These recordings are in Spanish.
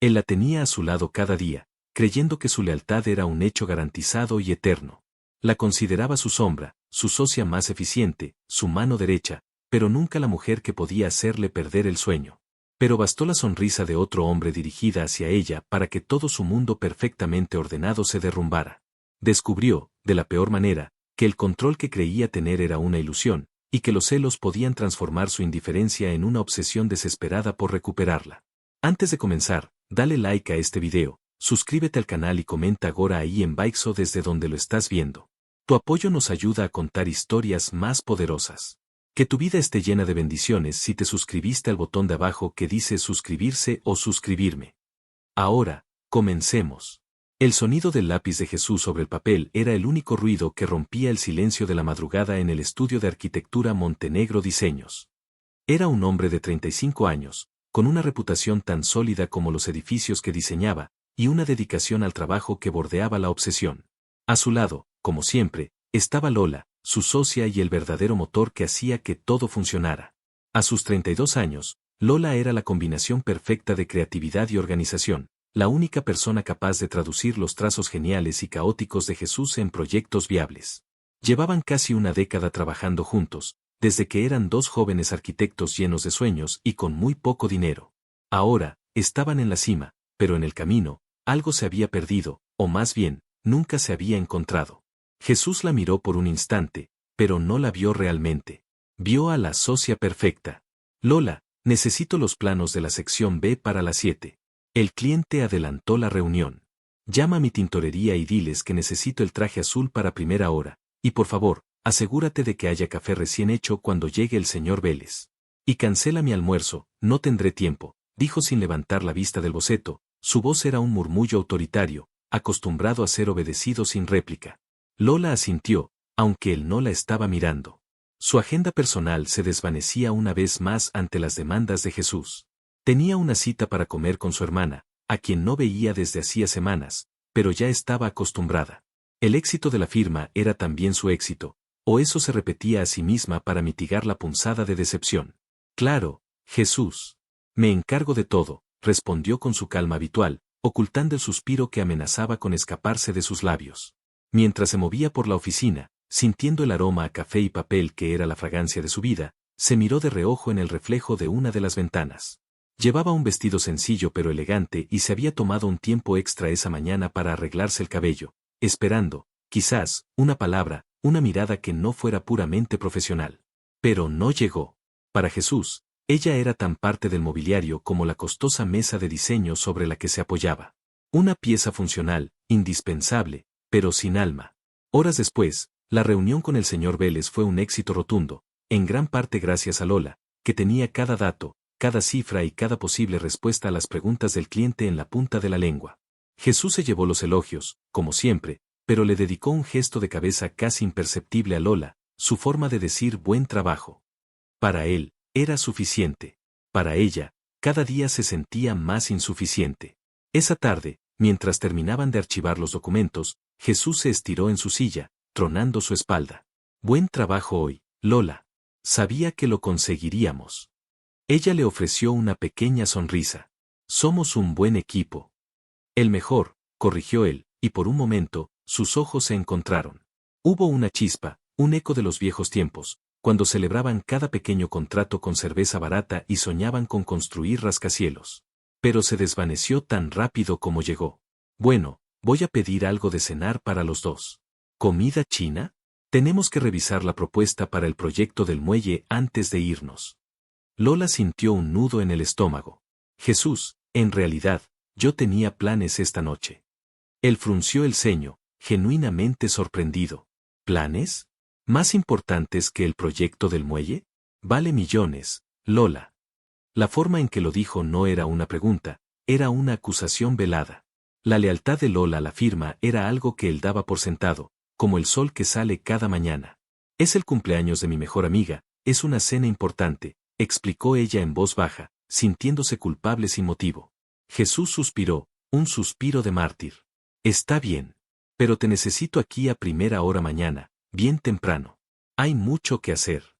Él la tenía a su lado cada día, creyendo que su lealtad era un hecho garantizado y eterno. La consideraba su sombra, su socia más eficiente, su mano derecha, pero nunca la mujer que podía hacerle perder el sueño. Pero bastó la sonrisa de otro hombre dirigida hacia ella para que todo su mundo perfectamente ordenado se derrumbara. Descubrió, de la peor manera, que el control que creía tener era una ilusión, y que los celos podían transformar su indiferencia en una obsesión desesperada por recuperarla. Antes de comenzar, dale like a este video, suscríbete al canal y comenta ahora ahí en Baixo desde donde lo estás viendo. Tu apoyo nos ayuda a contar historias más poderosas. Que tu vida esté llena de bendiciones si te suscribiste al botón de abajo que dice suscribirse o suscribirme. Ahora, comencemos. El sonido del lápiz de Jesús sobre el papel era el único ruido que rompía el silencio de la madrugada en el estudio de arquitectura Montenegro Diseños. Era un hombre de 35 años, con una reputación tan sólida como los edificios que diseñaba, y una dedicación al trabajo que bordeaba la obsesión. A su lado, como siempre, estaba Lola, su socia y el verdadero motor que hacía que todo funcionara. A sus 32 años, Lola era la combinación perfecta de creatividad y organización, la única persona capaz de traducir los trazos geniales y caóticos de Jesús en proyectos viables. Llevaban casi una década trabajando juntos, desde que eran dos jóvenes arquitectos llenos de sueños y con muy poco dinero. Ahora, estaban en la cima, pero en el camino, algo se había perdido, o más bien, nunca se había encontrado. Jesús la miró por un instante, pero no la vio realmente. Vio a la socia perfecta. Lola, necesito los planos de la sección B para las 7. El cliente adelantó la reunión. Llama a mi tintorería y diles que necesito el traje azul para primera hora, y por favor, asegúrate de que haya café recién hecho cuando llegue el señor Vélez. Y cancela mi almuerzo, no tendré tiempo, dijo sin levantar la vista del boceto. Su voz era un murmullo autoritario, acostumbrado a ser obedecido sin réplica. Lola asintió, aunque él no la estaba mirando. Su agenda personal se desvanecía una vez más ante las demandas de Jesús. Tenía una cita para comer con su hermana, a quien no veía desde hacía semanas, pero ya estaba acostumbrada. El éxito de la firma era también su éxito, o eso se repetía a sí misma para mitigar la punzada de decepción. Claro, Jesús. Me encargo de todo, respondió con su calma habitual, ocultando el suspiro que amenazaba con escaparse de sus labios. Mientras se movía por la oficina, sintiendo el aroma a café y papel que era la fragancia de su vida, se miró de reojo en el reflejo de una de las ventanas. Llevaba un vestido sencillo pero elegante y se había tomado un tiempo extra esa mañana para arreglarse el cabello, esperando, quizás, una palabra, una mirada que no fuera puramente profesional. Pero no llegó. Para Jesús, ella era tan parte del mobiliario como la costosa mesa de diseño sobre la que se apoyaba. Una pieza funcional, indispensable, pero sin alma. Horas después, la reunión con el señor Vélez fue un éxito rotundo, en gran parte gracias a Lola, que tenía cada dato, cada cifra y cada posible respuesta a las preguntas del cliente en la punta de la lengua. Jesús se llevó los elogios, como siempre, pero le dedicó un gesto de cabeza casi imperceptible a Lola, su forma de decir buen trabajo. Para él, era suficiente. Para ella, cada día se sentía más insuficiente. Esa tarde, mientras terminaban de archivar los documentos, Jesús se estiró en su silla, tronando su espalda. Buen trabajo hoy, Lola. Sabía que lo conseguiríamos. Ella le ofreció una pequeña sonrisa. Somos un buen equipo. El mejor, corrigió él, y por un momento, sus ojos se encontraron. Hubo una chispa, un eco de los viejos tiempos, cuando celebraban cada pequeño contrato con cerveza barata y soñaban con construir rascacielos. Pero se desvaneció tan rápido como llegó. Bueno, voy a pedir algo de cenar para los dos. ¿Comida china? Tenemos que revisar la propuesta para el proyecto del muelle antes de irnos. Lola sintió un nudo en el estómago. Jesús, en realidad, yo tenía planes esta noche. Él frunció el ceño, genuinamente sorprendido. ¿Planes? ¿Más importantes que el proyecto del muelle? Vale millones, Lola. La forma en que lo dijo no era una pregunta, era una acusación velada. La lealtad de Lola a la firma era algo que él daba por sentado, como el sol que sale cada mañana. Es el cumpleaños de mi mejor amiga, es una cena importante, explicó ella en voz baja, sintiéndose culpable sin motivo. Jesús suspiró, un suspiro de mártir. Está bien. Pero te necesito aquí a primera hora mañana, bien temprano. Hay mucho que hacer.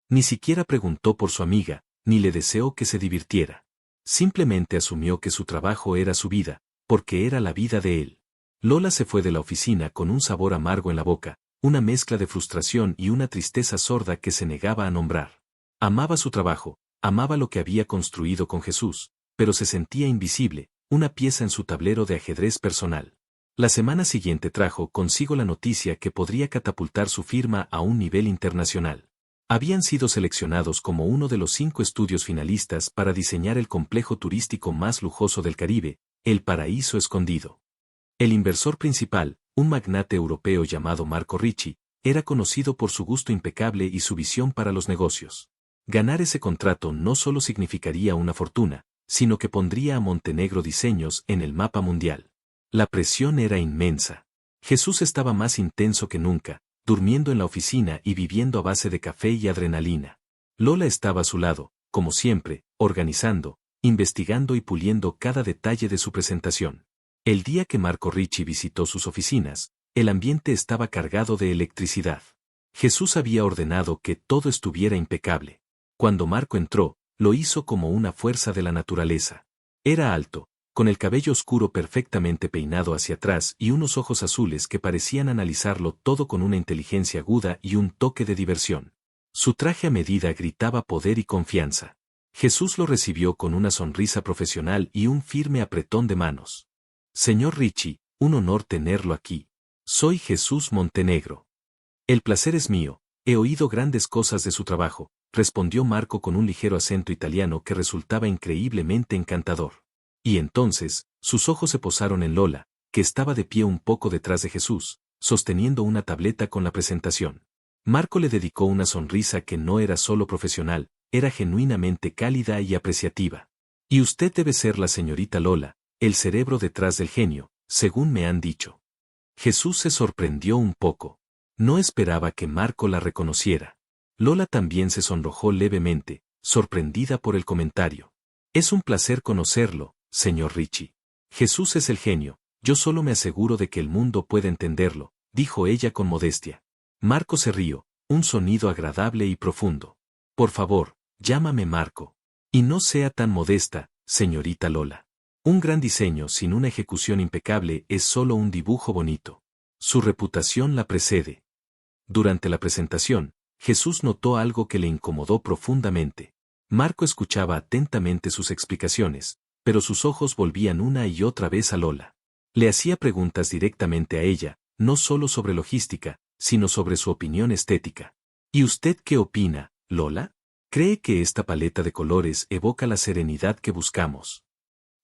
Ni siquiera preguntó por su amiga, ni le deseó que se divirtiera. Simplemente asumió que su trabajo era su vida, porque era la vida de él. Lola se fue de la oficina con un sabor amargo en la boca, una mezcla de frustración y una tristeza sorda que se negaba a nombrar. Amaba su trabajo, amaba lo que había construido con Jesús, pero se sentía invisible, una pieza en su tablero de ajedrez personal. La semana siguiente trajo consigo la noticia que podría catapultar su firma a un nivel internacional. Habían sido seleccionados como uno de los 5 estudios finalistas para diseñar el complejo turístico más lujoso del Caribe, el Paraíso Escondido. El inversor principal, un magnate europeo llamado Marco Ricci, era conocido por su gusto impecable y su visión para los negocios. Ganar ese contrato no solo significaría una fortuna, sino que pondría a Montenegro Diseños en el mapa mundial. La presión era inmensa. Jesús estaba más intenso que nunca, durmiendo en la oficina y viviendo a base de café y adrenalina. Lola estaba a su lado, como siempre, organizando, investigando y puliendo cada detalle de su presentación. El día que Marco Ricci visitó sus oficinas, el ambiente estaba cargado de electricidad. Jesús había ordenado que todo estuviera impecable. Cuando Marco entró, lo hizo como una fuerza de la naturaleza. Era alto, con el cabello oscuro perfectamente peinado hacia atrás y unos ojos azules que parecían analizarlo todo con una inteligencia aguda y un toque de diversión. Su traje a medida gritaba poder y confianza. Jesús lo recibió con una sonrisa profesional y un firme apretón de manos. Señor Ricci, un honor tenerlo aquí. Soy Jesús Montenegro. El placer es mío, he oído grandes cosas de su trabajo, respondió Marco con un ligero acento italiano que resultaba increíblemente encantador. Y entonces, sus ojos se posaron en Lola, que estaba de pie un poco detrás de Jesús, sosteniendo una tableta con la presentación. Marco le dedicó una sonrisa que no era solo profesional, era genuinamente cálida y apreciativa. Y usted debe ser la señorita Lola, el cerebro detrás del genio, según me han dicho. Jesús se sorprendió un poco. No esperaba que Marco la reconociera. Lola también se sonrojó levemente, sorprendida por el comentario. Es un placer conocerlo, señor Ricci. Jesús es el genio, yo solo me aseguro de que el mundo pueda entenderlo, dijo ella con modestia. Marco se rió, un sonido agradable y profundo. Por favor, llámame Marco. Y no sea tan modesta, señorita Lola. Un gran diseño sin una ejecución impecable es solo un dibujo bonito. Su reputación la precede. Durante la presentación, Jesús notó algo que le incomodó profundamente. Marco escuchaba atentamente sus explicaciones, pero sus ojos volvían una y otra vez a Lola. Le hacía preguntas directamente a ella, no solo sobre logística, sino sobre su opinión estética. ¿Y usted qué opina, Lola? ¿Cree que esta paleta de colores evoca la serenidad que buscamos?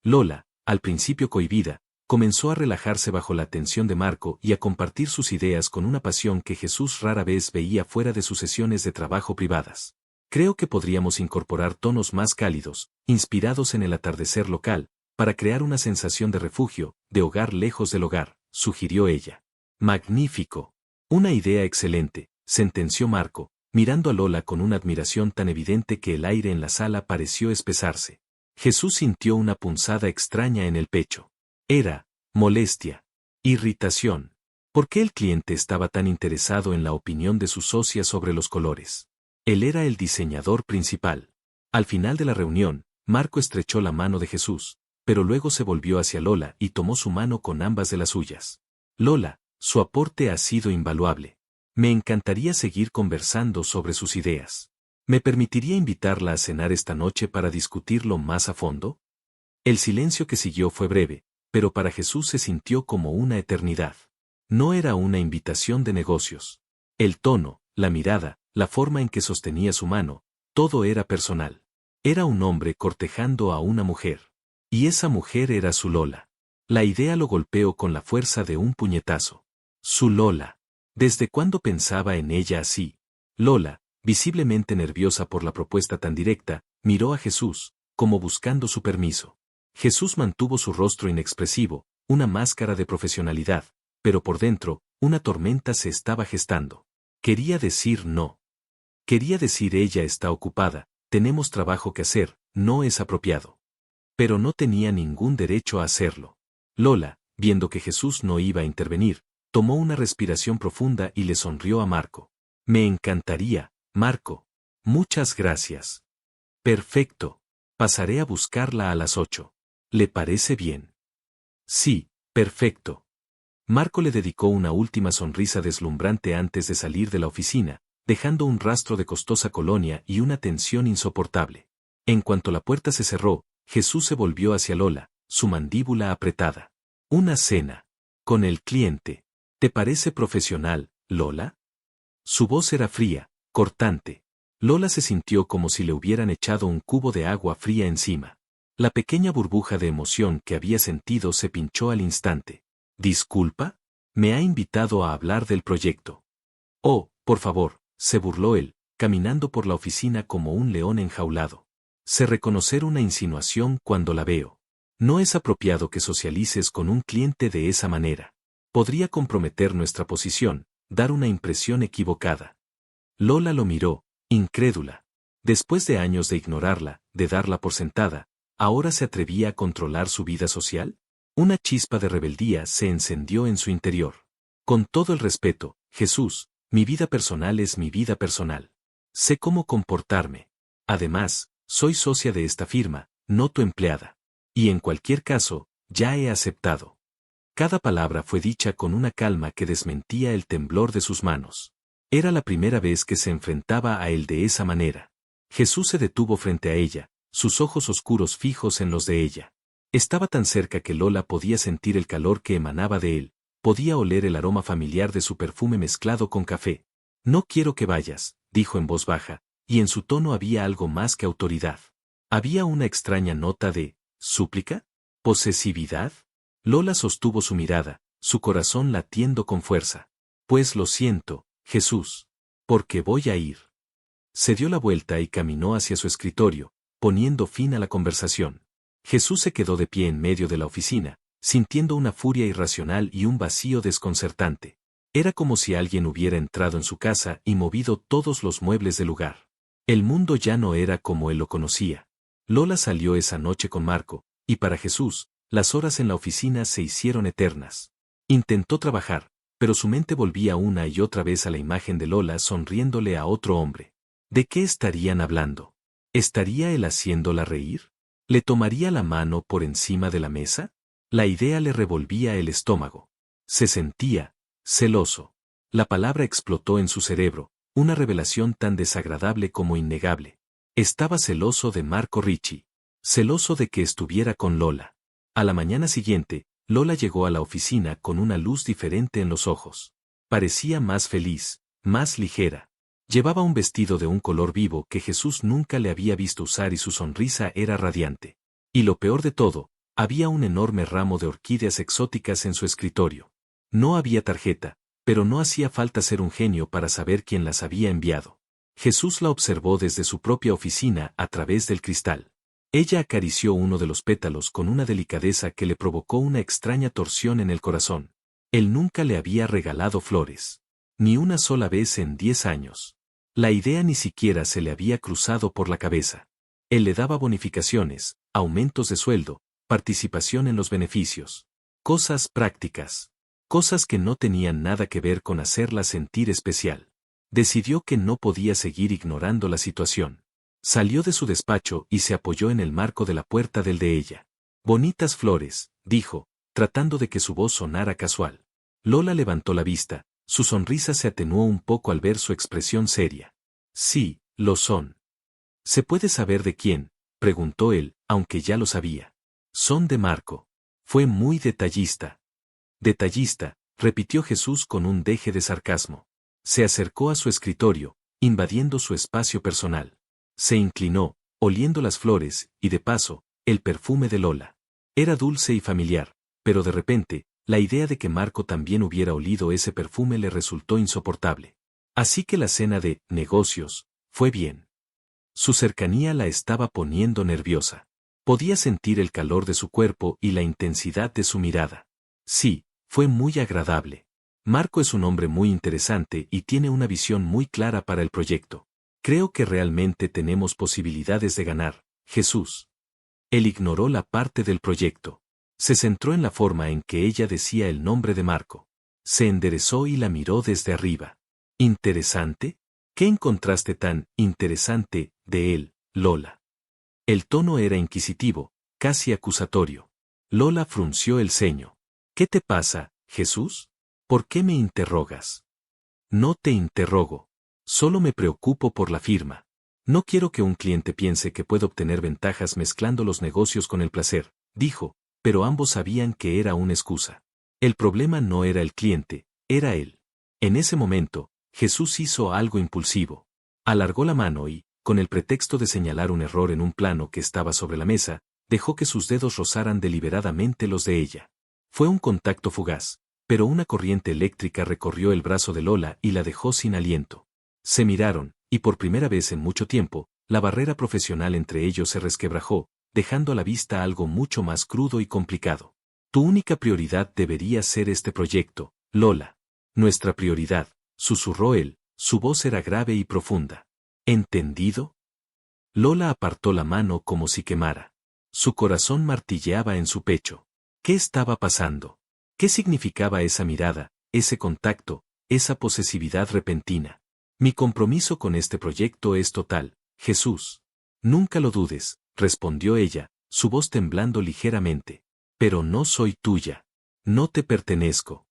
Lola, al principio cohibida, comenzó a relajarse bajo la atención de Marco y a compartir sus ideas con una pasión que Jesús rara vez veía fuera de sus sesiones de trabajo privadas. Creo que podríamos incorporar tonos más cálidos, inspirados en el atardecer local, para crear una sensación de refugio, de hogar lejos del hogar, sugirió ella. Magnífico. Una idea excelente, sentenció Marco, mirando a Lola con una admiración tan evidente que el aire en la sala pareció espesarse. Jesús sintió una punzada extraña en el pecho. Era molestia, irritación. ¿Por qué el cliente estaba tan interesado en la opinión de su socia sobre los colores? Él era el diseñador principal. Al final de la reunión, Marco estrechó la mano de Jesús, pero luego se volvió hacia Lola y tomó su mano con ambas de las suyas. Lola, su aporte ha sido invaluable. Me encantaría seguir conversando sobre sus ideas. ¿Me permitiría invitarla a cenar esta noche para discutirlo más a fondo? El silencio que siguió fue breve, pero para Jesús se sintió como una eternidad. No era una invitación de negocios. El tono, la mirada, la forma en que sostenía su mano, todo era personal. Era un hombre cortejando a una mujer. Y esa mujer era su Lola. La idea lo golpeó con la fuerza de un puñetazo. Su Lola. ¿Desde cuándo pensaba en ella así? Lola, visiblemente nerviosa por la propuesta tan directa, miró a Jesús, como buscando su permiso. Jesús mantuvo su rostro inexpresivo, una máscara de profesionalidad, pero por dentro, una tormenta se estaba gestando. Quería decir no. Quería decir ella está ocupada, tenemos trabajo que hacer, no es apropiado. Pero no tenía ningún derecho a hacerlo. Lola, viendo que Jesús no iba a intervenir, tomó una respiración profunda y le sonrió a Marco. Me encantaría, Marco. Muchas gracias. Perfecto. Pasaré a buscarla a las 8. ¿Le parece bien? Sí, perfecto. Marco le dedicó una última sonrisa deslumbrante antes de salir de la oficina, dejando un rastro de costosa colonia y una tensión insoportable. En cuanto la puerta se cerró, Jesús se volvió hacia Lola, su mandíbula apretada. Una cena. Con el cliente. ¿Te parece profesional, Lola? Su voz era fría, cortante. Lola se sintió como si le hubieran echado un cubo de agua fría encima. La pequeña burbuja de emoción que había sentido se pinchó al instante. ¿Disculpa? Me ha invitado a hablar del proyecto. Oh, por favor, se burló él, caminando por la oficina como un león enjaulado. Sé reconocer una insinuación cuando la veo. No es apropiado que socialices con un cliente de esa manera. Podría comprometer nuestra posición, dar una impresión equivocada. Lola lo miró, incrédula. Después de años de ignorarla, de darla por sentada, ¿ahora se atrevía a controlar su vida social? Una chispa de rebeldía se encendió en su interior. Con todo el respeto, Jesús, mi vida personal es mi vida personal. Sé cómo comportarme. Además, soy socia de esta firma, no tu empleada. Y en cualquier caso, ya he aceptado. Cada palabra fue dicha con una calma que desmentía el temblor de sus manos. Era la primera vez que se enfrentaba a él de esa manera. Jesús se detuvo frente a ella, sus ojos oscuros fijos en los de ella. Estaba tan cerca que Lola podía sentir el calor que emanaba de él, podía oler el aroma familiar de su perfume mezclado con café. No quiero que vayas, dijo en voz baja, y en su tono había algo más que autoridad. Había una extraña nota de ¿súplica? ¿Posesividad? Lola sostuvo su mirada, su corazón latiendo con fuerza. Pues lo siento, Jesús. Porque voy a ir. Se dio la vuelta y caminó hacia su escritorio, poniendo fin a la conversación. Jesús se quedó de pie en medio de la oficina, sintiendo una furia irracional y un vacío desconcertante. Era como si alguien hubiera entrado en su casa y movido todos los muebles del lugar. El mundo ya no era como él lo conocía. Lola salió esa noche con Marco, y para Jesús, las horas en la oficina se hicieron eternas. Intentó trabajar, pero su mente volvía una y otra vez a la imagen de Lola sonriéndole a otro hombre. ¿De qué estarían hablando? ¿Estaría él haciéndola reír? ¿Le tomaría la mano por encima de la mesa? La idea le revolvía el estómago. Se sentía celoso. La palabra explotó en su cerebro, una revelación tan desagradable como innegable. Estaba celoso de Marco Ricci. Celoso de que estuviera con Lola. A la mañana siguiente, Lola llegó a la oficina con una luz diferente en los ojos. Parecía más feliz, más ligera. Llevaba un vestido de un color vivo que Jesús nunca le había visto usar y su sonrisa era radiante. Y lo peor de todo, había un enorme ramo de orquídeas exóticas en su escritorio. No había tarjeta, pero no hacía falta ser un genio para saber quién las había enviado. Jesús la observó desde su propia oficina a través del cristal. Ella acarició uno de los pétalos con una delicadeza que le provocó una extraña torsión en el corazón. Él nunca le había regalado flores. Ni una sola vez en 10 años. La idea ni siquiera se le había cruzado por la cabeza. Él le daba bonificaciones, aumentos de sueldo, participación en los beneficios. Cosas prácticas. Cosas que no tenían nada que ver con hacerla sentir especial. Decidió que no podía seguir ignorando la situación. Salió de su despacho y se apoyó en el marco de la puerta del de ella. Bonitas flores, dijo, tratando de que su voz sonara casual. Lola levantó la vista, su sonrisa se atenuó un poco al ver su expresión seria. Sí, lo son. ¿Se puede saber de quién? Preguntó él, aunque ya lo sabía. Son de Marco. Fue muy detallista. Detallista, repitió Jesús con un deje de sarcasmo. Se acercó a su escritorio, invadiendo su espacio personal. Se inclinó, oliendo las flores, y de paso, el perfume de Lola. Era dulce y familiar, pero de repente, la idea de que Marco también hubiera olido ese perfume le resultó insoportable. Así que la cena de negocios fue bien. Su cercanía la estaba poniendo nerviosa. Podía sentir el calor de su cuerpo y la intensidad de su mirada. Sí, fue muy agradable. Marco es un hombre muy interesante y tiene una visión muy clara para el proyecto. Creo que realmente tenemos posibilidades de ganar, Jesús. Él ignoró la parte del proyecto. Se centró en la forma en que ella decía el nombre de Marco. Se enderezó y la miró desde arriba. ¿Interesante? ¿Qué encontraste tan interesante de él, Lola? El tono era inquisitivo, casi acusatorio. Lola frunció el ceño. ¿Qué te pasa, Jesús? ¿Por qué me interrogas? No te interrogo. Solo me preocupo por la firma. No quiero que un cliente piense que puede obtener ventajas mezclando los negocios con el placer, dijo, pero ambos sabían que era una excusa. El problema no era el cliente, era él. En ese momento, Jesús hizo algo impulsivo. Alargó la mano y, con el pretexto de señalar un error en un plano que estaba sobre la mesa, dejó que sus dedos rozaran deliberadamente los de ella. Fue un contacto fugaz, pero una corriente eléctrica recorrió el brazo de Lola y la dejó sin aliento. Se miraron, y por primera vez en mucho tiempo, la barrera profesional entre ellos se resquebrajó, dejando a la vista algo mucho más crudo y complicado. Tu única prioridad debería ser este proyecto, Lola. Nuestra prioridad, susurró él, su voz era grave y profunda. ¿Entendido? Lola apartó la mano como si quemara. Su corazón martilleaba en su pecho. ¿Qué estaba pasando? ¿Qué significaba esa mirada, ese contacto, esa posesividad repentina? Mi compromiso con este proyecto es total, Jesús. Nunca lo dudes, respondió ella, su voz temblando ligeramente. Pero no soy tuya. No te pertenezco.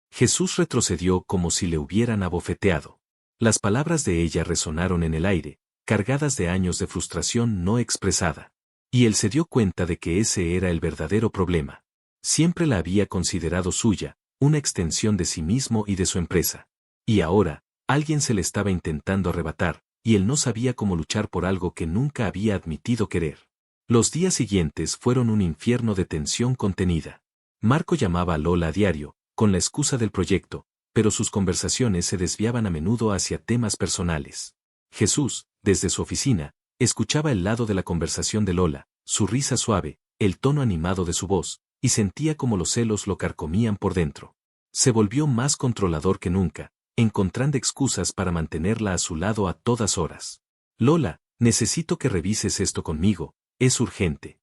Jesús retrocedió como si le hubieran abofeteado. Las palabras de ella resonaron en el aire, cargadas de años de frustración no expresada. Y él se dio cuenta de que ese era el verdadero problema. Siempre la había considerado suya, una extensión de sí mismo y de su empresa. Y ahora, alguien se le estaba intentando arrebatar, y él no sabía cómo luchar por algo que nunca había admitido querer. Los días siguientes fueron un infierno de tensión contenida. Marco llamaba a Lola a diario, con la excusa del proyecto, pero sus conversaciones se desviaban a menudo hacia temas personales. Jesús, desde su oficina, escuchaba el lado de la conversación de Lola, su risa suave, el tono animado de su voz, y sentía como los celos lo carcomían por dentro. Se volvió más controlador que nunca, encontrando excusas para mantenerla a su lado a todas horas. Lola, necesito que revises esto conmigo, es urgente.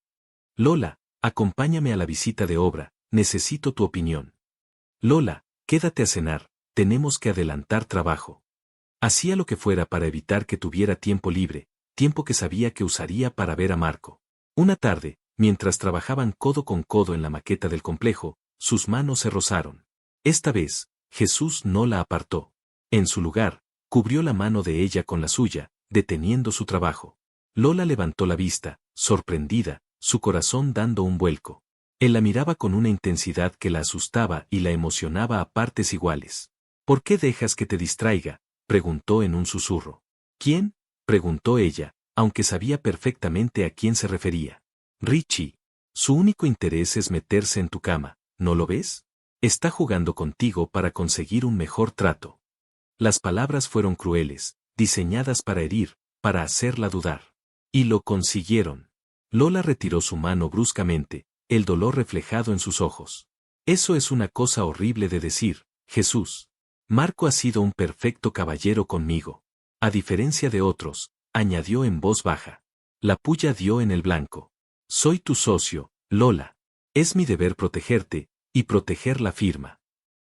Lola, acompáñame a la visita de obra, necesito tu opinión. Lola, quédate a cenar, tenemos que adelantar trabajo. Hacía lo que fuera para evitar que tuviera tiempo libre, tiempo que sabía que usaría para ver a Marco. Una tarde, mientras trabajaban codo con codo en la maqueta del complejo, sus manos se rozaron. Esta vez, Jesús no la apartó. En su lugar, cubrió la mano de ella con la suya, deteniendo su trabajo. Lola levantó la vista, sorprendida, su corazón dando un vuelco. Él la miraba con una intensidad que la asustaba y la emocionaba a partes iguales. ¿Por qué dejas que te distraiga?, preguntó en un susurro. ¿Quién?, preguntó ella, aunque sabía perfectamente a quién se refería. Richie. Su único interés es meterse en tu cama, ¿no lo ves? Está jugando contigo para conseguir un mejor trato. Las palabras fueron crueles, diseñadas para herir, para hacerla dudar. Y lo consiguieron. Lola retiró su mano bruscamente, el dolor reflejado en sus ojos. Eso es una cosa horrible de decir, Jesús. Marco ha sido un perfecto caballero conmigo. A diferencia de otros, añadió en voz baja. La puya dio en el blanco. Soy tu socio, Lola. Es mi deber protegerte, y proteger la firma.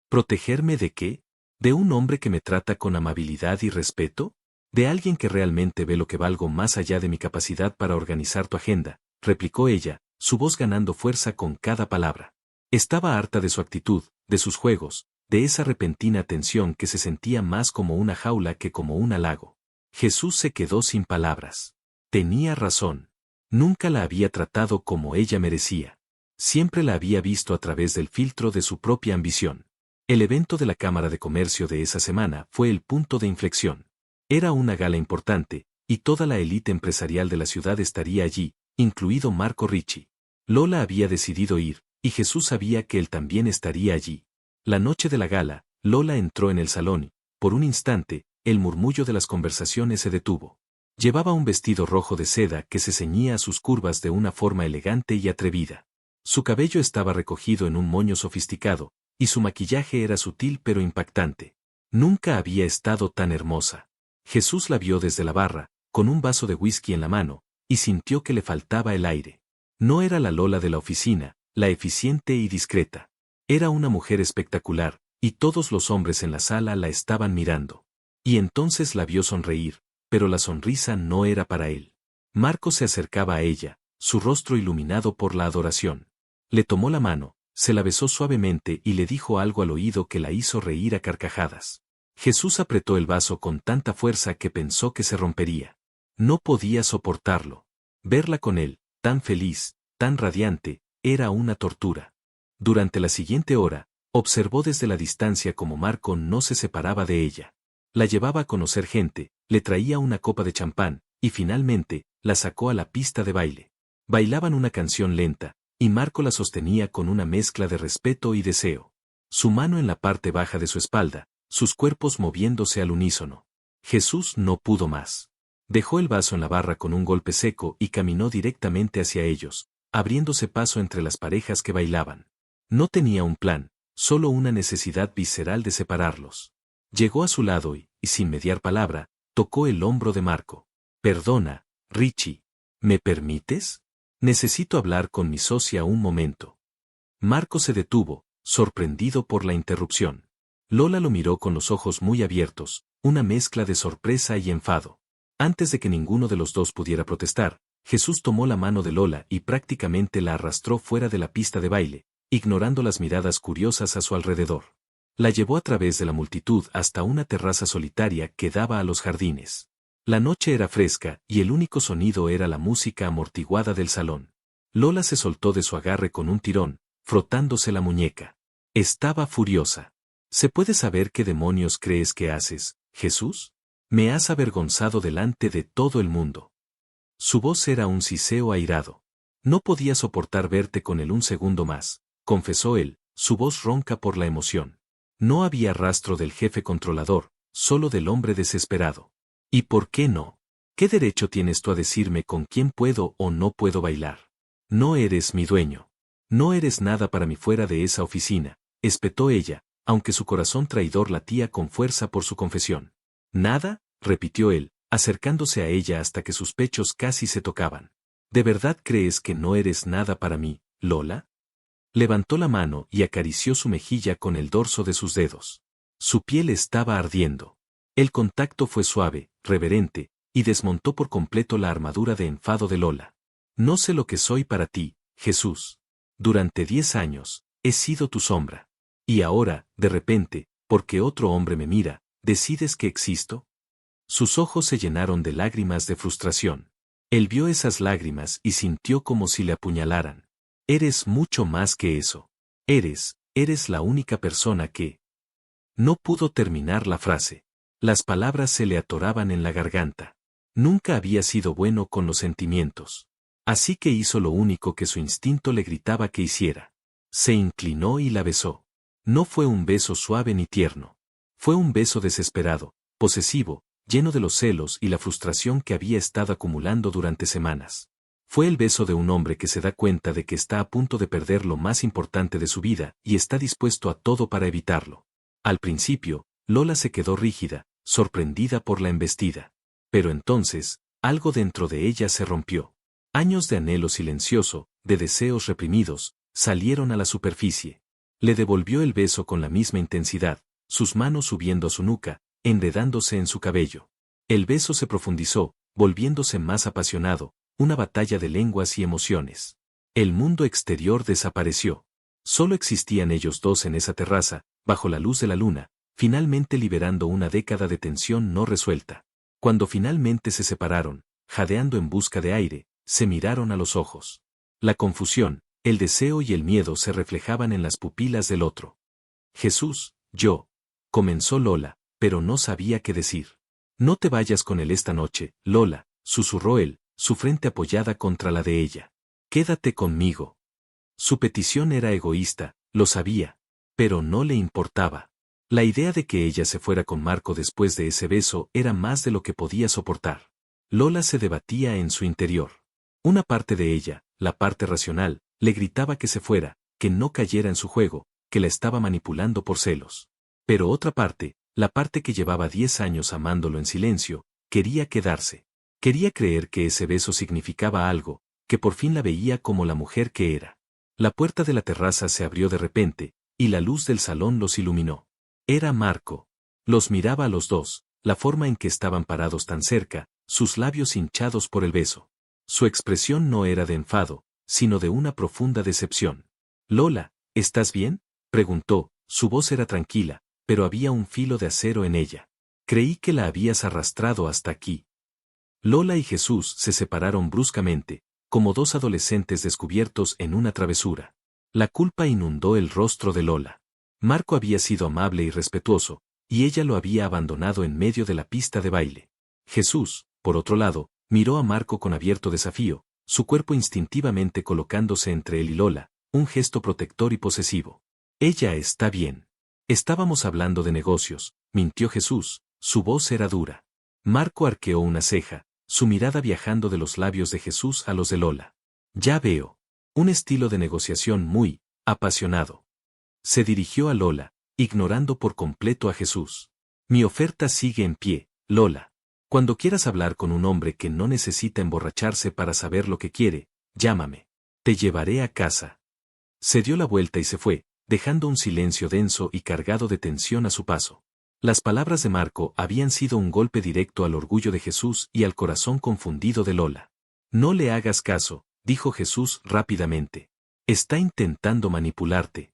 ¿Protegerme de qué? ¿De un hombre que me trata con amabilidad y respeto? ¿De alguien que realmente ve lo que valgo más allá de mi capacidad para organizar tu agenda?, replicó ella, su voz ganando fuerza con cada palabra. Estaba harta de su actitud, de sus juegos, de esa repentina tensión que se sentía más como una jaula que como un halago. Jesús se quedó sin palabras. Tenía razón. Nunca la había tratado como ella merecía. Siempre la había visto a través del filtro de su propia ambición. El evento de la Cámara de Comercio de esa semana fue el punto de inflexión. Era una gala importante, y toda la élite empresarial de la ciudad estaría allí, incluido Marco Ricci. Lola había decidido ir, y Jesús sabía que él también estaría allí. La noche de la gala, Lola entró en el salón y, por un instante, el murmullo de las conversaciones se detuvo. Llevaba un vestido rojo de seda que se ceñía a sus curvas de una forma elegante y atrevida. Su cabello estaba recogido en un moño sofisticado, y su maquillaje era sutil pero impactante. Nunca había estado tan hermosa. Jesús la vio desde la barra, con un vaso de whisky en la mano, y sintió que le faltaba el aire. No era la Lola de la oficina, la eficiente y discreta. Era una mujer espectacular, y todos los hombres en la sala la estaban mirando. Y entonces la vio sonreír, pero la sonrisa no era para él. Marco se acercaba a ella, su rostro iluminado por la adoración. Le tomó la mano, se la besó suavemente y le dijo algo al oído que la hizo reír a carcajadas. Jesús apretó el vaso con tanta fuerza que pensó que se rompería. No podía soportarlo. Verla con él, tan feliz, tan radiante, era una tortura. Durante la siguiente hora, observó desde la distancia cómo Marco no se separaba de ella. La llevaba a conocer gente, le traía una copa de champán, y finalmente, la sacó a la pista de baile. Bailaban una canción lenta, y Marco la sostenía con una mezcla de respeto y deseo. Su mano en la parte baja de su espalda, sus cuerpos moviéndose al unísono. Jesús no pudo más. Dejó el vaso en la barra con un golpe seco y caminó directamente hacia ellos, abriéndose paso entre las parejas que bailaban. No tenía un plan, solo una necesidad visceral de separarlos. Llegó a su lado y, sin mediar palabra, tocó el hombro de Marco. Perdona, Richie. ¿Me permites? Necesito hablar con mi socia un momento. Marco se detuvo, sorprendido por la interrupción. Lola lo miró con los ojos muy abiertos, una mezcla de sorpresa y enfado. Antes de que ninguno de los dos pudiera protestar, Jesús tomó la mano de Lola y prácticamente la arrastró fuera de la pista de baile, ignorando las miradas curiosas a su alrededor. La llevó a través de la multitud hasta una terraza solitaria que daba a los jardines. La noche era fresca y el único sonido era la música amortiguada del salón. Lola se soltó de su agarre con un tirón, frotándose la muñeca. Estaba furiosa. ¿Se puede saber qué demonios crees que haces, Jesús? Me has avergonzado delante de todo el mundo. Su voz era un siseo airado. No podía soportar verte con él un segundo más, confesó él, su voz ronca por la emoción. No había rastro del jefe controlador, solo del hombre desesperado. ¿Y por qué no? ¿Qué derecho tienes tú a decirme con quién puedo o no puedo bailar? No eres mi dueño. No eres nada para mí fuera de esa oficina, espetó ella, aunque su corazón traidor latía con fuerza por su confesión. ¿Nada? Repitió él, acercándose a ella hasta que sus pechos casi se tocaban. ¿De verdad crees que no eres nada para mí, Lola? Levantó la mano y acarició su mejilla con el dorso de sus dedos. Su piel estaba ardiendo. El contacto fue suave, reverente, y desmontó por completo la armadura de enfado de Lola. No sé lo que soy para ti, Jesús. Durante 10 años, he sido tu sombra. Y ahora, de repente, porque otro hombre me mira, ¿decides que existo? Sus ojos se llenaron de lágrimas de frustración. Él vio esas lágrimas y sintió como si le apuñalaran. Eres mucho más que eso. Eres la única persona que... No pudo terminar la frase. Las palabras se le atoraban en la garganta. Nunca había sido bueno con los sentimientos. Así que hizo lo único que su instinto le gritaba que hiciera. Se inclinó y la besó. No fue un beso suave ni tierno. Fue un beso desesperado, posesivo, lleno de los celos y la frustración que había estado acumulando durante semanas. Fue el beso de un hombre que se da cuenta de que está a punto de perder lo más importante de su vida y está dispuesto a todo para evitarlo. Al principio, Lola se quedó rígida, sorprendida por la embestida. Pero entonces, algo dentro de ella se rompió. Años de anhelo silencioso, de deseos reprimidos, salieron a la superficie. Le devolvió el beso con la misma intensidad, sus manos subiendo a su nuca, enredándose en su cabello. El beso se profundizó, volviéndose más apasionado, una batalla de lenguas y emociones. El mundo exterior desapareció. Solo existían ellos dos en esa terraza, bajo la luz de la luna, finalmente liberando una década de tensión no resuelta. Cuando finalmente se separaron, jadeando en busca de aire, se miraron a los ojos. La confusión, el deseo y el miedo se reflejaban en las pupilas del otro. Jesús, comenzó Lola, pero no sabía qué decir. No te vayas con él esta noche, Lola, susurró él, su frente apoyada contra la de ella. Quédate conmigo. Su petición era egoísta, lo sabía, pero no le importaba. La idea de que ella se fuera con Marco después de ese beso era más de lo que podía soportar. Lola se debatía en su interior. Una parte de ella, la parte racional, le gritaba que se fuera, que no cayera en su juego, que la estaba manipulando por celos. Pero otra parte, la parte que llevaba 10 años amándolo en silencio, quería quedarse. Quería creer que ese beso significaba algo, que por fin la veía como la mujer que era. La puerta de la terraza se abrió de repente, y la luz del salón los iluminó. Era Marco. Los miraba a los dos, la forma en que estaban parados tan cerca, sus labios hinchados por el beso. Su expresión no era de enfado, sino de una profunda decepción. «Lola, ¿estás bien?», preguntó, su voz era tranquila, pero había un filo de acero en ella. «Creí que la habías arrastrado hasta aquí». Lola y Jesús se separaron bruscamente, como dos adolescentes descubiertos en una travesura. La culpa inundó el rostro de Lola. Marco había sido amable y respetuoso, y ella lo había abandonado en medio de la pista de baile. Jesús, por otro lado, miró a Marco con abierto desafío, su cuerpo instintivamente colocándose entre él y Lola, un gesto protector y posesivo. «Ella está bien. Estábamos hablando de negocios», mintió Jesús, su voz era dura. Marco arqueó una ceja, su mirada viajando de los labios de Jesús a los de Lola. «Ya veo. Un estilo de negociación muy apasionado». Se dirigió a Lola, ignorando por completo a Jesús. «Mi oferta sigue en pie, Lola. Cuando quieras hablar con un hombre que no necesita emborracharse para saber lo que quiere, llámame. Te llevaré a casa». Se dio la vuelta y se fue, dejando un silencio denso y cargado de tensión a su paso. Las palabras de Marco habían sido un golpe directo al orgullo de Jesús y al corazón confundido de Lola. «No le hagas caso», dijo Jesús rápidamente. «Está intentando manipularte».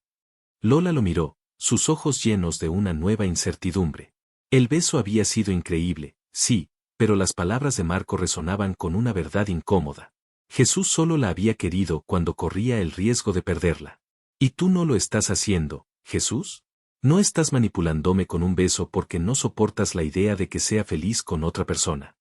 Lola lo miró, sus ojos llenos de una nueva incertidumbre. El beso había sido increíble, sí, pero las palabras de Marco resonaban con una verdad incómoda. Jesús solo la había querido cuando corría el riesgo de perderla. ¿Y tú no lo estás haciendo, Jesús? ¿No estás manipulándome con un beso porque no soportas la idea de que sea feliz con otra persona?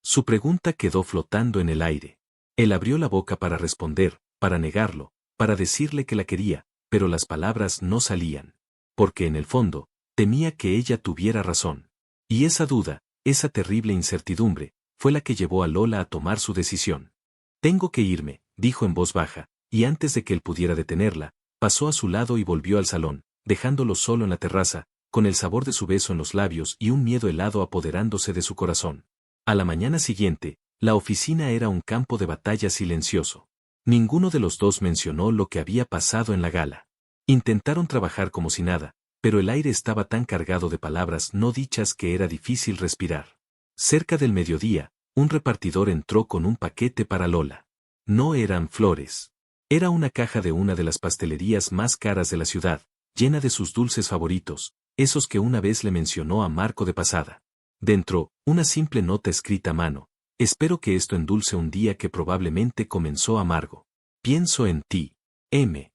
Su pregunta quedó flotando en el aire. Él abrió la boca para responder, para negarlo, para decirle que la quería, pero las palabras no salían. Porque en el fondo, temía que ella tuviera razón. Y esa duda, esa terrible incertidumbre, fue la que llevó a Lola a tomar su decisión. «Tengo que irme», dijo en voz baja, y antes de que él pudiera detenerla, pasó a su lado y volvió al salón, dejándolo solo en la terraza, con el sabor de su beso en los labios y un miedo helado apoderándose de su corazón. A la mañana siguiente, la oficina era un campo de batalla silencioso. Ninguno de los dos mencionó lo que había pasado en la gala. Intentaron trabajar como si nada, pero el aire estaba tan cargado de palabras no dichas que era difícil respirar. Cerca del mediodía, un repartidor entró con un paquete para Lola. No eran flores. Era una caja de una de las pastelerías más caras de la ciudad, llena de sus dulces favoritos, esos que una vez le mencionó a Marco de pasada. Dentro, una simple nota escrita a mano: «Espero que esto endulce un día que probablemente comenzó amargo. Pienso en ti, M».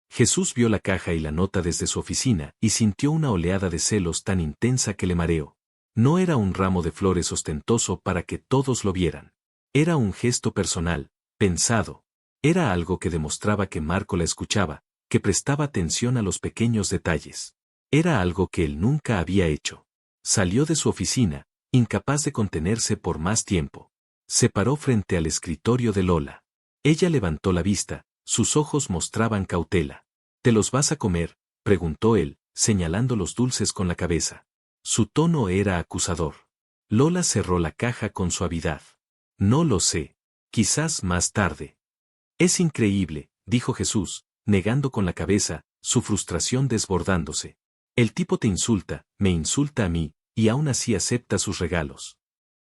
Jesús vio la caja y la nota desde su oficina y sintió una oleada de celos tan intensa que le mareó. No era un ramo de flores ostentoso para que todos lo vieran. Era un gesto personal, pensado. Era algo que demostraba que Marco la escuchaba, que prestaba atención a los pequeños detalles. Era algo que él nunca había hecho. Salió de su oficina, incapaz de contenerse por más tiempo. Se paró frente al escritorio de Lola. Ella levantó la vista, sus ojos mostraban cautela. «¿Te los vas a comer?», preguntó él, señalando los dulces con la cabeza. Su tono era acusador. Lola cerró la caja con suavidad. «No lo sé. Quizás más tarde». «Es increíble», dijo Jesús, negando con la cabeza, su frustración desbordándose. «El tipo te insulta, me insulta a mí, y aún así acepta sus regalos».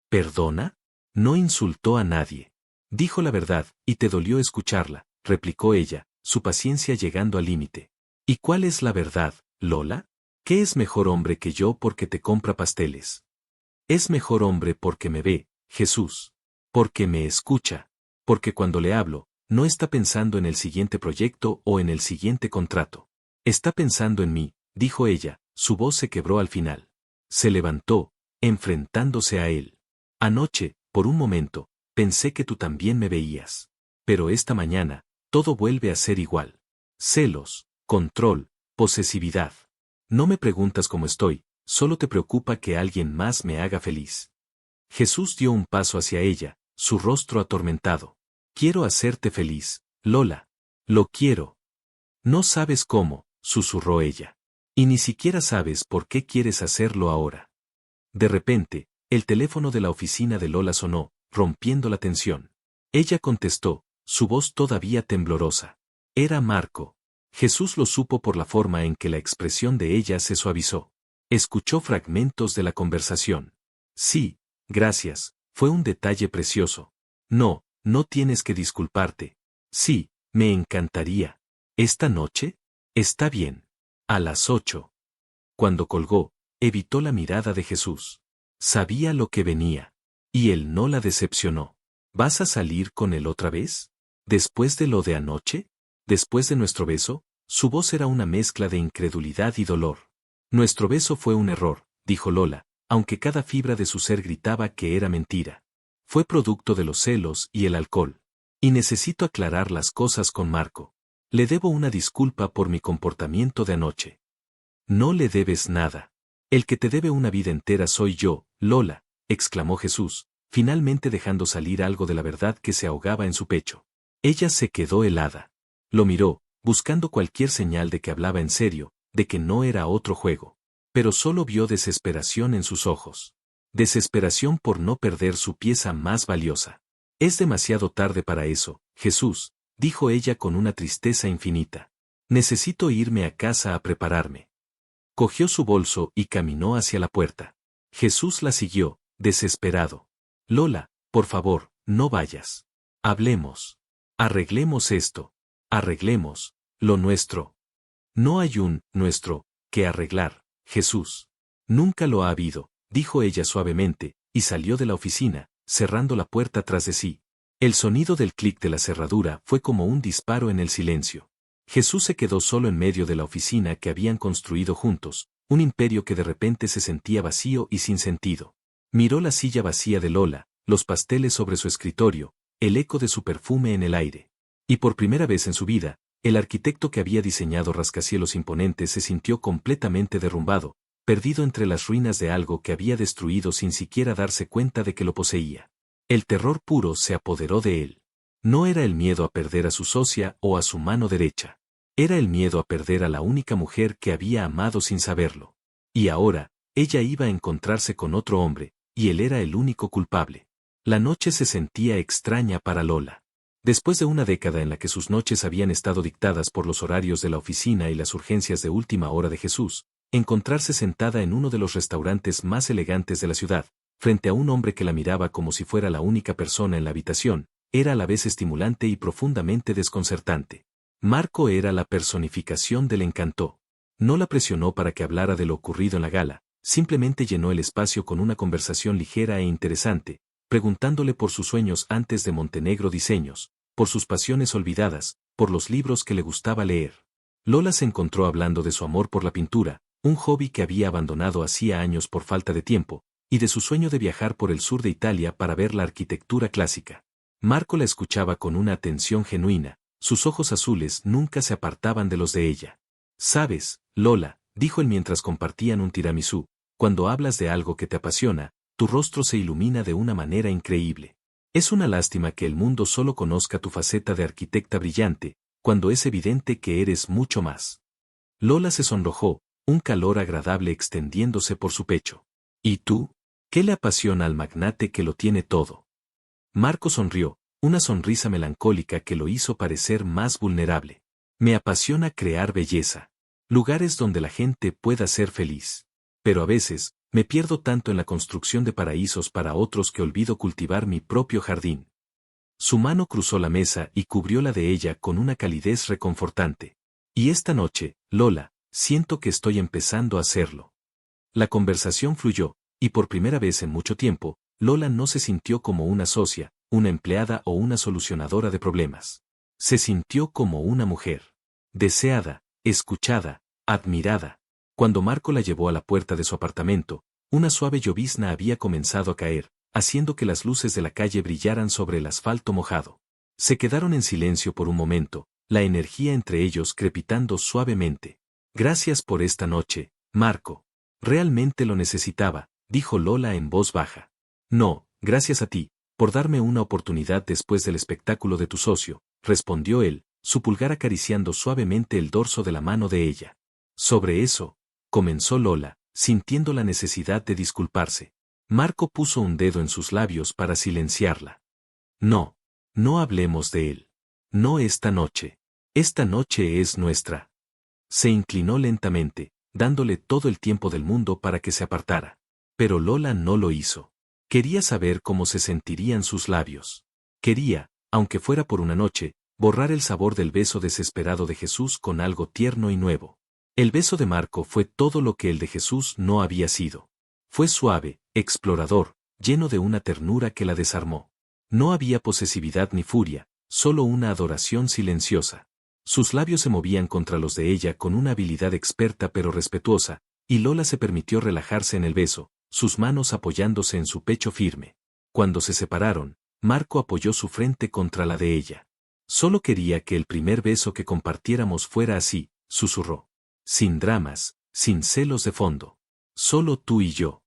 «¿Perdona? No insultó a nadie. Dijo la verdad, y te dolió escucharla», replicó ella, su paciencia llegando al límite. «¿Y cuál es la verdad, Lola? ¿Qué es mejor hombre que yo porque te compra pasteles? Es mejor hombre porque me ve, Jesús. Porque me escucha. Porque cuando le hablo, no está pensando en el siguiente proyecto o en el siguiente contrato. Está pensando en mí», dijo ella, su voz se quebró al final. Se levantó, enfrentándose a él. «Anoche, por un momento, pensé que tú también me veías. Pero esta mañana, todo vuelve a ser igual. Celos, control, posesividad. No me preguntas cómo estoy, solo te preocupa que alguien más me haga feliz». Jesús dio un paso hacia ella, su rostro atormentado. «Quiero hacerte feliz, Lola. Lo quiero». «No sabes cómo», susurró ella. «Y ni siquiera sabes por qué quieres hacerlo ahora». De repente, el teléfono de la oficina de Lola sonó, rompiendo la tensión. Ella contestó, su voz todavía temblorosa. Era Marco. Jesús lo supo por la forma en que la expresión de ella se suavizó. Escuchó fragmentos de la conversación. «Sí, gracias, fue un detalle precioso». «No, no tienes que disculparte. Sí, me encantaría. ¿Esta noche? Está bien. A las 8. Cuando colgó, evitó la mirada de Jesús. Sabía lo que venía. Y él no la decepcionó. ¿Vas a salir con él otra vez? ¿Después de lo de anoche? ¿Después de nuestro beso? Su voz era una mezcla de incredulidad y dolor. Nuestro beso fue un error, dijo Lola, aunque cada fibra de su ser gritaba que era mentira. Fue producto de los celos y el alcohol. Y necesito aclarar las cosas con Marco. Le debo una disculpa por mi comportamiento de anoche. No le debes nada. El que te debe una vida entera soy yo, Lola, exclamó Jesús, finalmente dejando salir algo de la verdad que se ahogaba en su pecho. Ella se quedó helada. Lo miró, buscando cualquier señal de que hablaba en serio, de que no era otro juego. Pero solo vio desesperación en sus ojos. Desesperación por no perder su pieza más valiosa. Es demasiado tarde para eso, Jesús, dijo ella con una tristeza infinita. Necesito irme a casa a prepararme. Cogió su bolso y caminó hacia la puerta. Jesús la siguió, desesperado. Lola, por favor, no vayas. Hablemos. Arreglemos esto. Arreglemos lo nuestro. No hay un nuestro que arreglar, Jesús. Nunca lo ha habido, dijo ella suavemente, y salió de la oficina, cerrando la puerta tras de sí. El sonido del clic de la cerradura fue como un disparo en el silencio. Jesús se quedó solo en medio de la oficina que habían construido juntos, un imperio que de repente se sentía vacío y sin sentido. Miró la silla vacía de Lola, los pasteles sobre su escritorio, el eco de su perfume en el aire. Y por primera vez en su vida, el arquitecto que había diseñado rascacielos imponentes se sintió completamente derrumbado, perdido entre las ruinas de algo que había destruido sin siquiera darse cuenta de que lo poseía. El terror puro se apoderó de él. No era el miedo a perder a su socia o a su mano derecha. Era el miedo a perder a la única mujer que había amado sin saberlo. Y ahora, ella iba a encontrarse con otro hombre, y él era el único culpable. La noche se sentía extraña para Lola. Después de una década en la que sus noches habían estado dictadas por los horarios de la oficina y las urgencias de última hora de Jesús, encontrarse sentada en uno de los restaurantes más elegantes de la ciudad, frente a un hombre que la miraba como si fuera la única persona en la habitación, era a la vez estimulante y profundamente desconcertante. Marco era la personificación del encanto. No la presionó para que hablara de lo ocurrido en la gala, simplemente llenó el espacio con una conversación ligera e interesante, preguntándole por sus sueños antes de Montenegro Diseños, por sus pasiones olvidadas, por los libros que le gustaba leer. Lola se encontró hablando de su amor por la pintura, un hobby que había abandonado hacía años por falta de tiempo, y de su sueño de viajar por el sur de Italia para ver la arquitectura clásica. Marco la escuchaba con una atención genuina, sus ojos azules nunca se apartaban de los de ella. «Sabes, Lola», dijo él mientras compartían un tiramisú, «cuando hablas de algo que te apasiona, tu rostro se ilumina de una manera increíble. Es una lástima que el mundo solo conozca tu faceta de arquitecta brillante, cuando es evidente que eres mucho más». Lola se sonrojó, un calor agradable extendiéndose por su pecho. «¿Y tú? ¿Qué le apasiona al magnate que lo tiene todo?» Marco sonrió, una sonrisa melancólica que lo hizo parecer más vulnerable. «Me apasiona crear belleza. Lugares donde la gente pueda ser feliz. Pero a veces, me pierdo tanto en la construcción de paraísos para otros que olvido cultivar mi propio jardín». Su mano cruzó la mesa y cubrió la de ella con una calidez reconfortante. «Y esta noche, Lola, siento que estoy empezando a hacerlo». La conversación fluyó, y por primera vez en mucho tiempo, Lola no se sintió como una socia, una empleada o una solucionadora de problemas. Se sintió como una mujer. Deseada, escuchada, admirada. Cuando Marco la llevó a la puerta de su apartamento, una suave llovizna había comenzado a caer, haciendo que las luces de la calle brillaran sobre el asfalto mojado. Se quedaron en silencio por un momento, la energía entre ellos crepitando suavemente. «Gracias por esta noche, Marco. Realmente lo necesitaba», dijo Lola en voz baja. «No, gracias a ti, por darme una oportunidad después del espectáculo de tu socio», respondió él, su pulgar acariciando suavemente el dorso de la mano de ella. «Sobre eso», comenzó Lola, sintiendo la necesidad de disculparse. Marco puso un dedo en sus labios para silenciarla. «No, no hablemos de él. No esta noche. Esta noche es nuestra». Se inclinó lentamente, dándole todo el tiempo del mundo para que se apartara. Pero Lola no lo hizo. Quería saber cómo se sentirían sus labios. Quería, aunque fuera por una noche, borrar el sabor del beso desesperado de Jesús con algo tierno y nuevo. El beso de Marco fue todo lo que el de Jesús no había sido. Fue suave, explorador, lleno de una ternura que la desarmó. No había posesividad ni furia, solo una adoración silenciosa. Sus labios se movían contra los de ella con una habilidad experta pero respetuosa, y Lola se permitió relajarse en el beso, sus manos apoyándose en su pecho firme. Cuando se separaron, Marco apoyó su frente contra la de ella. Solo quería que el primer beso que compartiéramos fuera así, susurró. Sin dramas, sin celos de fondo. Solo tú y yo.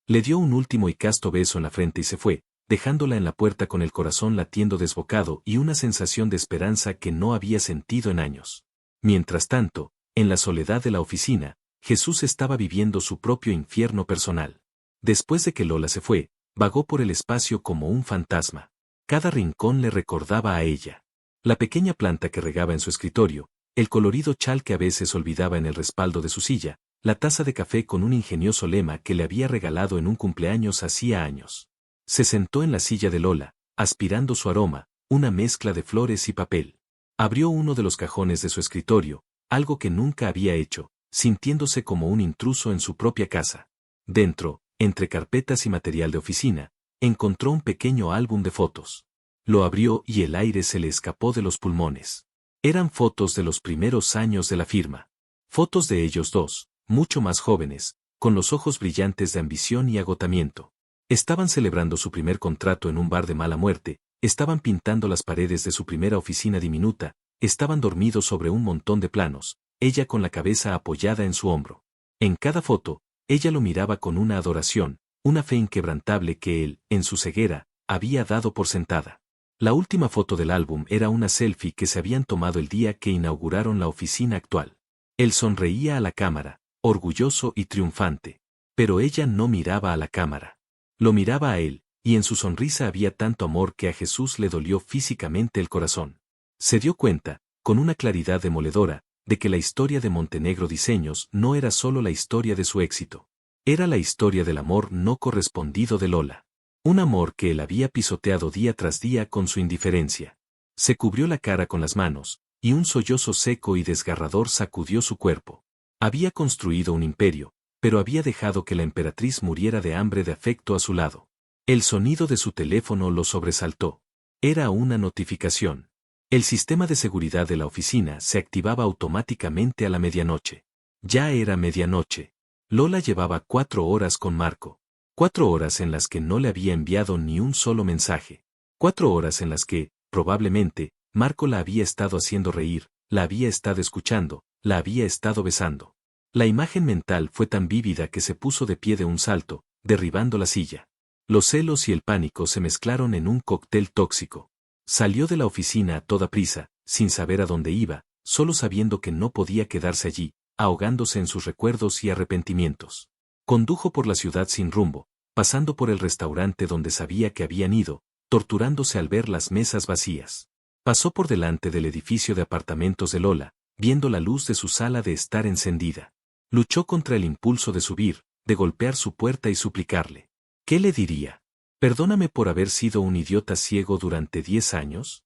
Le dio un último y casto beso en la frente y se fue, dejándola en la puerta con el corazón latiendo desbocado y una sensación de esperanza que no había sentido en años. Mientras tanto, en la soledad de la oficina, Jesús estaba viviendo su propio infierno personal. Después de que Lola se fue, vagó por el espacio como un fantasma. Cada rincón le recordaba a ella. La pequeña planta que regaba en su escritorio, el colorido chal que a veces olvidaba en el respaldo de su silla, la taza de café con un ingenioso lema que le había regalado en un cumpleaños hacía años. Se sentó en la silla de Lola, aspirando su aroma, una mezcla de flores y papel. Abrió uno de los cajones de su escritorio, algo que nunca había hecho, sintiéndose como un intruso en su propia casa. Dentro, entre carpetas y material de oficina, encontró un pequeño álbum de fotos. Lo abrió y el aire se le escapó de los pulmones. Eran fotos de los primeros años de la firma. Fotos de ellos dos, mucho más jóvenes, con los ojos brillantes de ambición y agotamiento. Estaban celebrando su primer contrato en un bar de mala muerte, estaban pintando las paredes de su primera oficina diminuta, estaban dormidos sobre un montón de planos, ella con la cabeza apoyada en su hombro. En cada foto, ella lo miraba con una adoración, una fe inquebrantable que él, en su ceguera, había dado por sentada. La última foto del álbum era una selfie que se habían tomado el día que inauguraron la oficina actual. Él sonreía a la cámara, orgulloso y triunfante. Pero ella no miraba a la cámara. Lo miraba a él, y en su sonrisa había tanto amor que a Jesús le dolió físicamente el corazón. Se dio cuenta, con una claridad demoledora, de que la historia de Montenegro Diseños no era solo la historia de su éxito. Era la historia del amor no correspondido de Lola. Un amor que él había pisoteado día tras día con su indiferencia. Se cubrió la cara con las manos, y un sollozo seco y desgarrador sacudió su cuerpo. Había construido un imperio, pero había dejado que la emperatriz muriera de hambre de afecto a su lado. El sonido de su teléfono lo sobresaltó. Era una notificación. El sistema de seguridad de la oficina se activaba automáticamente a la medianoche. Ya era medianoche. Lola llevaba 4 horas con Marco. 4 horas en las que no le había enviado ni un solo mensaje. 4 horas en las que, probablemente, Marco la había estado haciendo reír, la había estado escuchando, la había estado besando. La imagen mental fue tan vívida que se puso de pie de un salto, derribando la silla. Los celos y el pánico se mezclaron en un cóctel tóxico. Salió de la oficina a toda prisa, sin saber a dónde iba, solo sabiendo que no podía quedarse allí, ahogándose en sus recuerdos y arrepentimientos. Condujo por la ciudad sin rumbo, pasando por el restaurante donde sabía que habían ido, torturándose al ver las mesas vacías. Pasó por delante del edificio de apartamentos de Lola, viendo la luz de su sala de estar encendida. Luchó contra el impulso de subir, de golpear su puerta y suplicarle. ¿Qué le diría? ¿Perdóname por haber sido un idiota ciego durante 10 años?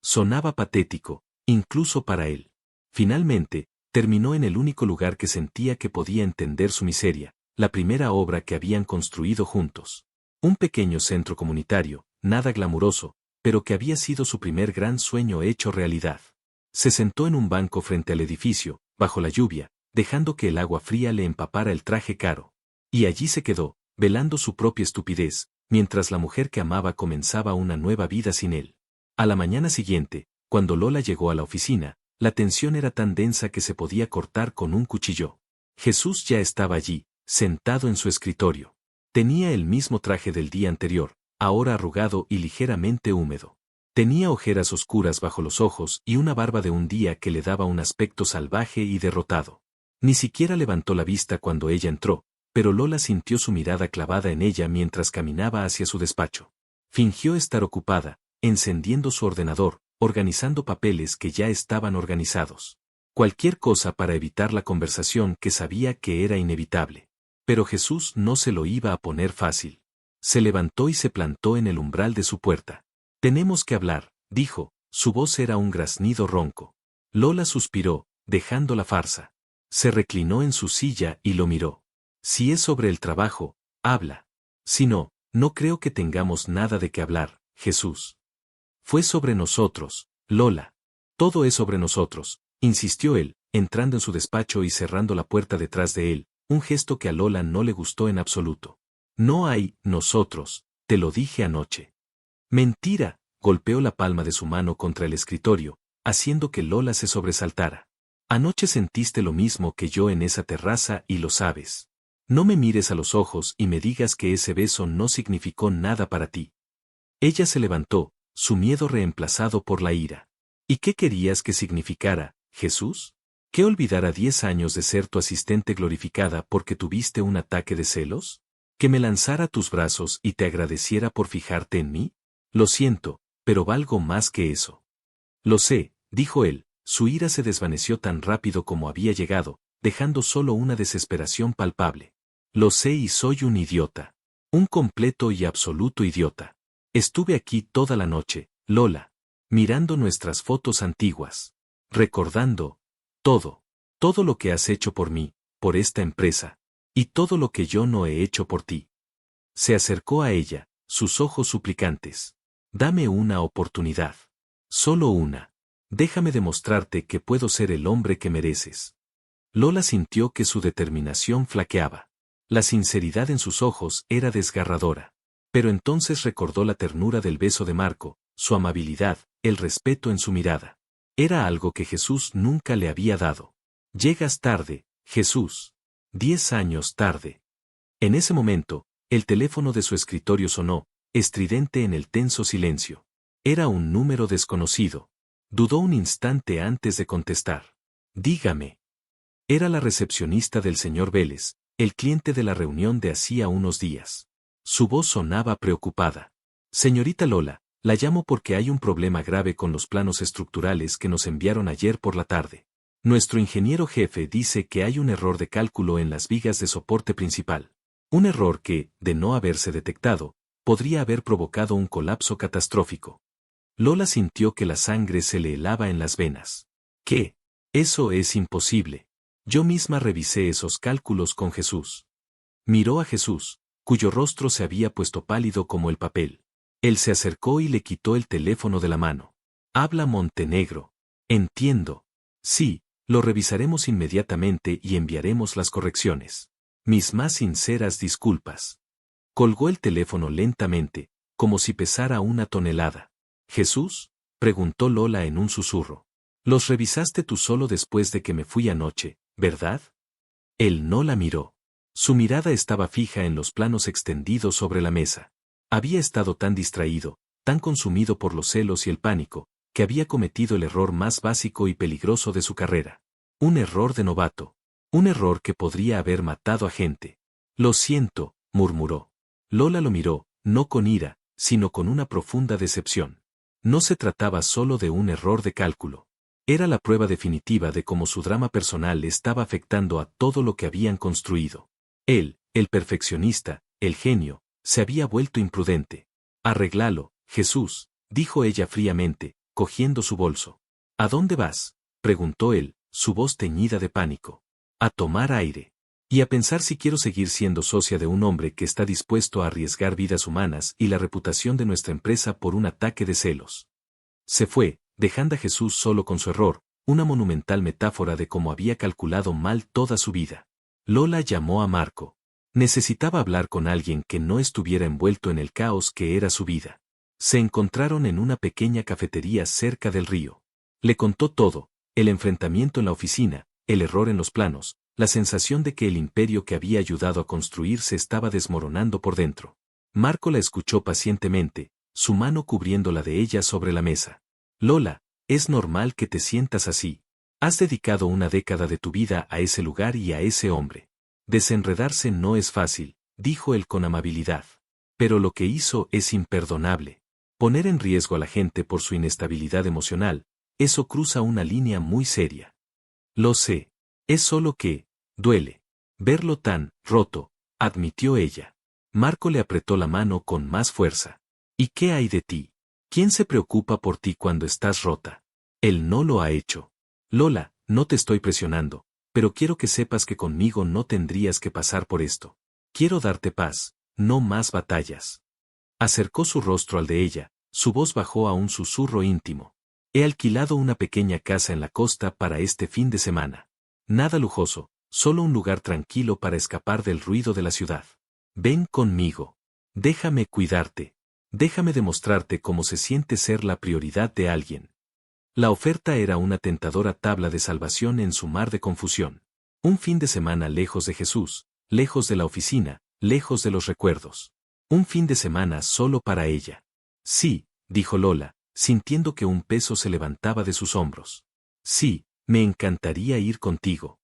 Sonaba patético, incluso para él. Finalmente, terminó en el único lugar que sentía que podía entender su miseria, la primera obra que habían construido juntos. Un pequeño centro comunitario, nada glamuroso, pero que había sido su primer gran sueño hecho realidad. Se sentó en un banco frente al edificio, bajo la lluvia, dejando que el agua fría le empapara el traje caro. Y allí se quedó, velando su propia estupidez, mientras la mujer que amaba comenzaba una nueva vida sin él. A la mañana siguiente, cuando Lola llegó a la oficina, la tensión era tan densa que se podía cortar con un cuchillo. Jesús ya estaba allí, sentado en su escritorio. Tenía el mismo traje del día anterior, ahora arrugado y ligeramente húmedo. Tenía ojeras oscuras bajo los ojos y una barba de un día que le daba un aspecto salvaje y derrotado. Ni siquiera levantó la vista cuando ella entró, pero Lola sintió su mirada clavada en ella mientras caminaba hacia su despacho. Fingió estar ocupada, encendiendo su ordenador, organizando papeles que ya estaban organizados. Cualquier cosa para evitar la conversación que sabía que era inevitable. Pero Jesús no se lo iba a poner fácil. Se levantó y se plantó en el umbral de su puerta. Tenemos que hablar, dijo, su voz era un graznido ronco. Lola suspiró, dejando la farsa. Se reclinó en su silla y lo miró. Si es sobre el trabajo, habla. Si no, no creo que tengamos nada de qué hablar, Jesús. Fue sobre nosotros, Lola. Todo es sobre nosotros, insistió él, entrando en su despacho y cerrando la puerta detrás de él, un gesto que a Lola no le gustó en absoluto. No hay nosotros, te lo dije anoche. Mentira, golpeó la palma de su mano contra el escritorio, haciendo que Lola se sobresaltara. Anoche sentiste lo mismo que yo en esa terraza y lo sabes. No me mires a los ojos y me digas que ese beso no significó nada para ti. Ella se levantó, su miedo reemplazado por la ira. ¿Y qué querías que significara, Jesús? ¿Que olvidara 10 años de ser tu asistente glorificada porque tuviste un ataque de celos? ¿Que me lanzara a tus brazos y te agradeciera por fijarte en mí? Lo siento, pero valgo más que eso. Lo sé, dijo él, su ira se desvaneció tan rápido como había llegado, dejando solo una desesperación palpable. Lo sé y soy un idiota. Un completo y absoluto idiota. Estuve aquí toda la noche, Lola, mirando nuestras fotos antiguas. Recordando todo lo que has hecho por mí, por esta empresa, y todo lo que yo no he hecho por ti. Se acercó a ella, sus ojos suplicantes. Dame una oportunidad. Solo una. Déjame demostrarte que puedo ser el hombre que mereces. Lola sintió que su determinación flaqueaba. La sinceridad en sus ojos era desgarradora. Pero entonces recordó la ternura del beso de Marco, su amabilidad, el respeto en su mirada. Era algo que Jesús nunca le había dado. Llegas tarde, Jesús. 10 años tarde. En ese momento, el teléfono de su escritorio sonó, estridente en el tenso silencio. Era un número desconocido. Dudó un instante antes de contestar. Dígame. Era la recepcionista del señor Vélez, el cliente de la reunión de hacía unos días. Su voz sonaba preocupada. Señorita Lola, la llamo porque hay un problema grave con los planos estructurales que nos enviaron ayer por la tarde. Nuestro ingeniero jefe dice que hay un error de cálculo en las vigas de soporte principal. Un error que, de no haberse detectado, podría haber provocado un colapso catastrófico. Lola sintió que la sangre se le helaba en las venas. ¿Qué? Eso es imposible. Yo misma revisé esos cálculos con Jesús. Miró a Jesús, cuyo rostro se había puesto pálido como el papel. Él se acercó y le quitó el teléfono de la mano. Habla Montenegro. Entiendo. Sí, lo revisaremos inmediatamente y enviaremos las correcciones. Mis más sinceras disculpas. Colgó el teléfono lentamente, como si pesara una tonelada. ¿Jesús? Preguntó Lola en un susurro. Los revisaste tú solo después de que me fui anoche, ¿verdad? Él no la miró. Su mirada estaba fija en los planos extendidos sobre la mesa. Había estado tan distraído, tan consumido por los celos y el pánico, que había cometido el error más básico y peligroso de su carrera. Un error de novato. Un error que podría haber matado a gente. Lo siento, murmuró. Lola lo miró, no con ira, sino con una profunda decepción. No se trataba solo de un error de cálculo. Era la prueba definitiva de cómo su drama personal estaba afectando a todo lo que habían construido. Él, el perfeccionista, el genio, se había vuelto imprudente. Arréglalo, Jesús, dijo ella fríamente, cogiendo su bolso. ¿A dónde vas? Preguntó él, su voz teñida de pánico. A tomar aire. Y a pensar si quiero seguir siendo socia de un hombre que está dispuesto a arriesgar vidas humanas y la reputación de nuestra empresa por un ataque de celos. Se fue, dejando a Jesús solo con su error, una monumental metáfora de cómo había calculado mal toda su vida. Lola llamó a Marco. Necesitaba hablar con alguien que no estuviera envuelto en el caos que era su vida. Se encontraron en una pequeña cafetería cerca del río. Le contó todo, el enfrentamiento en la oficina, el error en los planos, la sensación de que el imperio que había ayudado a construir se estaba desmoronando por dentro. Marco la escuchó pacientemente, su mano cubriendo la de ella sobre la mesa. Lola, es normal que te sientas así. Has dedicado una década de tu vida a ese lugar y a ese hombre. Desenredarse no es fácil, dijo él con amabilidad. Pero lo que hizo es imperdonable. Poner en riesgo a la gente por su inestabilidad emocional, eso cruza una línea muy seria. Lo sé. Es solo que, duele. Verlo tan roto, admitió ella. Marco le apretó la mano con más fuerza. ¿Y qué hay de ti? ¿Quién se preocupa por ti cuando estás rota? Él no lo ha hecho. Lola, no te estoy presionando, pero quiero que sepas que conmigo no tendrías que pasar por esto. Quiero darte paz, no más batallas. Acercó su rostro al de ella, su voz bajó a un susurro íntimo. He alquilado una pequeña casa en la costa para este fin de semana. Nada lujoso, solo un lugar tranquilo para escapar del ruido de la ciudad. Ven conmigo. Déjame cuidarte. Déjame demostrarte cómo se siente ser la prioridad de alguien. La oferta era una tentadora tabla de salvación en su mar de confusión. Un fin de semana lejos de Jesús, lejos de la oficina, lejos de los recuerdos. Un fin de semana solo para ella. Sí, dijo Lola, sintiendo que un peso se levantaba de sus hombros. Sí, me encantaría ir contigo.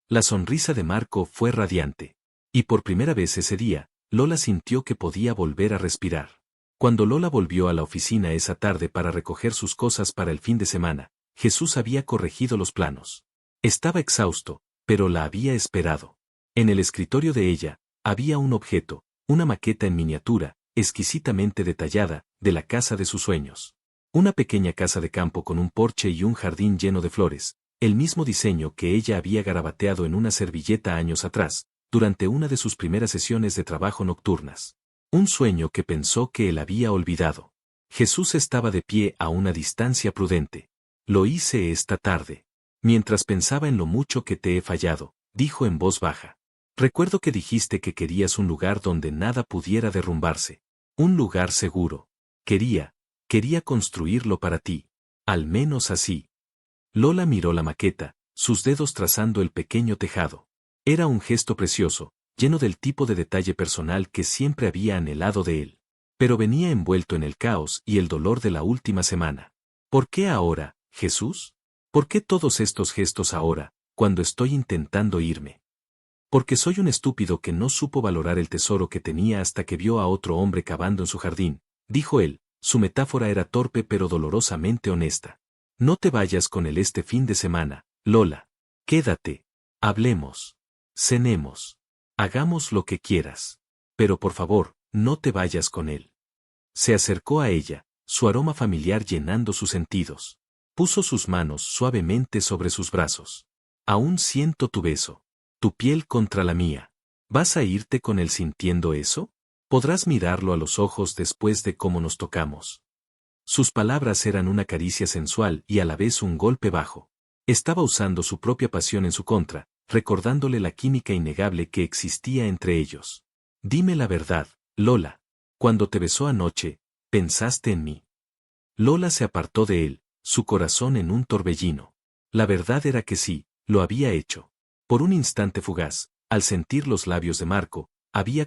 La sonrisa de Marco fue radiante. Y por primera vez ese día, Lola sintió que podía volver a respirar. Cuando Lola volvió a la oficina esa tarde para recoger sus cosas para el fin de semana, Jesús había corregido los planos. Estaba exhausto, pero la había esperado. En el escritorio de ella, había un objeto, una maqueta en miniatura, exquisitamente detallada, de la casa de sus sueños. Una pequeña casa de campo con un porche y un jardín lleno de flores, el mismo diseño que ella había garabateado en una servilleta años atrás, durante una de sus primeras sesiones de trabajo nocturnas. Un sueño que pensó que él había olvidado. Jesús estaba de pie a una distancia prudente. Lo hice esta tarde. Mientras pensaba en lo mucho que te he fallado, dijo en voz baja. Recuerdo que dijiste que querías un lugar donde nada pudiera derrumbarse. Un lugar seguro. Quería construirlo para ti. Al menos así. Lola miró la maqueta, sus dedos trazando el pequeño tejado. Era un gesto precioso, lleno del tipo de detalle personal que siempre había anhelado de él. Pero venía envuelto en el caos y el dolor de la última semana. ¿Por qué ahora, Jesús? ¿Por qué todos estos gestos ahora, cuando estoy intentando irme? Porque soy un estúpido que no supo valorar el tesoro que tenía hasta que vio a otro hombre cavando en su jardín, dijo él, su metáfora era torpe pero dolorosamente honesta. No te vayas con él este fin de semana, Lola. Quédate. Hablemos. Cenemos. Hagamos lo que quieras. Pero por favor, no te vayas con él. Se acercó a ella, su aroma familiar llenando sus sentidos. Puso sus manos suavemente sobre sus brazos. Aún siento tu beso. Tu piel contra la mía. ¿Vas a irte con él sintiendo eso? ¿Podrás mirarlo a los ojos después de cómo nos tocamos? Sus palabras eran una caricia sensual y a la vez un golpe bajo. Estaba usando su propia pasión en su contra, recordándole la química innegable que existía entre ellos. Dime la verdad, Lola. Cuando te besó anoche, ¿pensaste en mí? Lola se apartó de él, su corazón en un torbellino. La verdad era que sí, lo había hecho. Por un instante fugaz, al sentir los labios de Marco, había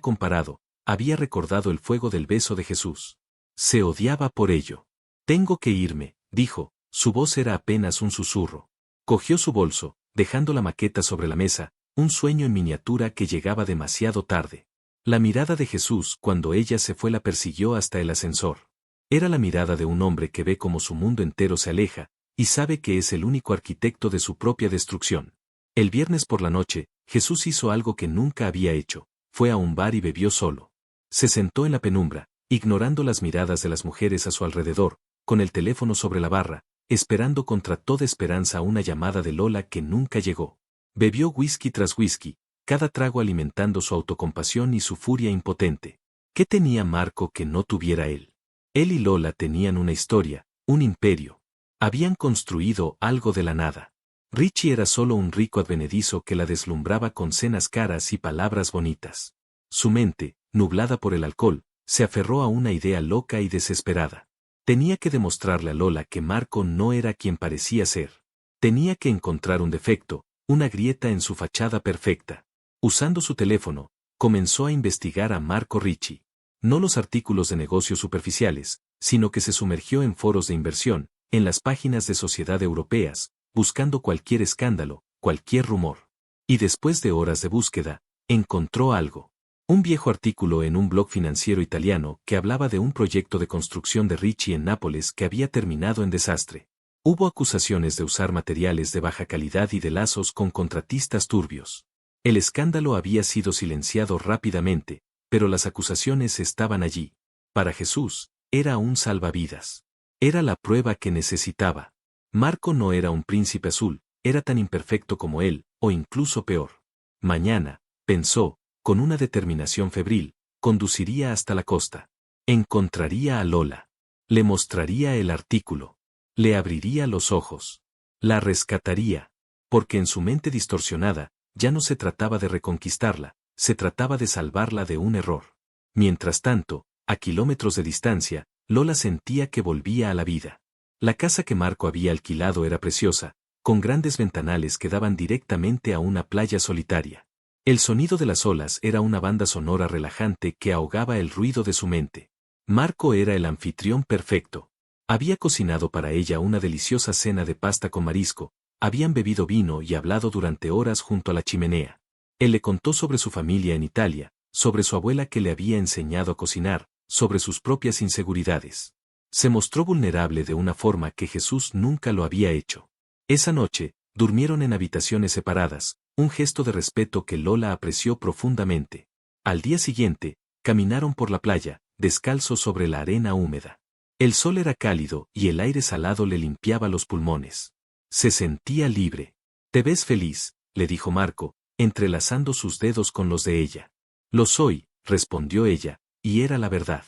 recordado el fuego del beso de Jesús. Se odiaba por ello. Tengo que irme, dijo, su voz era apenas un susurro. Cogió su bolso, dejando la maqueta sobre la mesa, un sueño en miniatura que llegaba demasiado tarde. La mirada de Jesús cuando ella se fue la persiguió hasta el ascensor. Era la mirada de un hombre que ve cómo su mundo entero se aleja, y sabe que es el único arquitecto de su propia destrucción. El viernes por la noche, Jesús hizo algo que nunca había hecho, fue a un bar y bebió solo. Se sentó en la penumbra, ignorando las miradas de las mujeres a su alrededor, con el teléfono sobre la barra, esperando contra toda esperanza una llamada de Lola que nunca llegó. Bebió whisky tras whisky, cada trago alimentando su autocompasión y su furia impotente. ¿Qué tenía Marco que no tuviera él? Él y Lola tenían una historia, un imperio. Habían construido algo de la nada. Richie era solo un rico advenedizo que la deslumbraba con cenas caras y palabras bonitas. Su mente, nublada por el alcohol, se aferró a una idea loca y desesperada. Tenía que demostrarle a Lola que Marco no era quien parecía ser. Tenía que encontrar un defecto, una grieta en su fachada perfecta. Usando su teléfono, comenzó a investigar a Marco Richie. No los artículos de negocios superficiales, sino que se sumergió en foros de inversión, en las páginas de sociedad europeas, buscando cualquier escándalo, cualquier rumor. Y después de horas de búsqueda, encontró algo. Un viejo artículo en un blog financiero italiano que hablaba de un proyecto de construcción de Richie en Nápoles que había terminado en desastre. Hubo acusaciones de usar materiales de baja calidad y de lazos con contratistas turbios. El escándalo había sido silenciado rápidamente, pero las acusaciones estaban allí. Para Jesús, era un salvavidas. Era la prueba que necesitaba. Marco no era un príncipe azul, era tan imperfecto como él, o incluso peor. Mañana, pensó, con una determinación febril, conduciría hasta la costa. Encontraría a Lola. Le mostraría el artículo. Le abriría los ojos. La rescataría. Porque en su mente distorsionada, ya no se trataba de reconquistarla, se trataba de salvarla de un error. Mientras tanto, a kilómetros de distancia, Lola sentía que volvía a la vida. La casa que Marco había alquilado era preciosa, con grandes ventanales que daban directamente a una playa solitaria. El sonido de las olas era una banda sonora relajante que ahogaba el ruido de su mente. Marco era el anfitrión perfecto. Había cocinado para ella una deliciosa cena de pasta con marisco, habían bebido vino y hablado durante horas junto a la chimenea. Él le contó sobre su familia en Italia, sobre su abuela que le había enseñado a cocinar, sobre sus propias inseguridades. Se mostró vulnerable de una forma que Jesús nunca lo había hecho. Esa noche, durmieron en habitaciones separadas, un gesto de respeto que Lola apreció profundamente. Al día siguiente, caminaron por la playa, descalzos sobre la arena húmeda. El sol era cálido y el aire salado le limpiaba los pulmones. Se sentía libre. «Te ves feliz», le dijo Marco, entrelazando sus dedos con los de ella. «Lo soy», respondió ella, y era la verdad.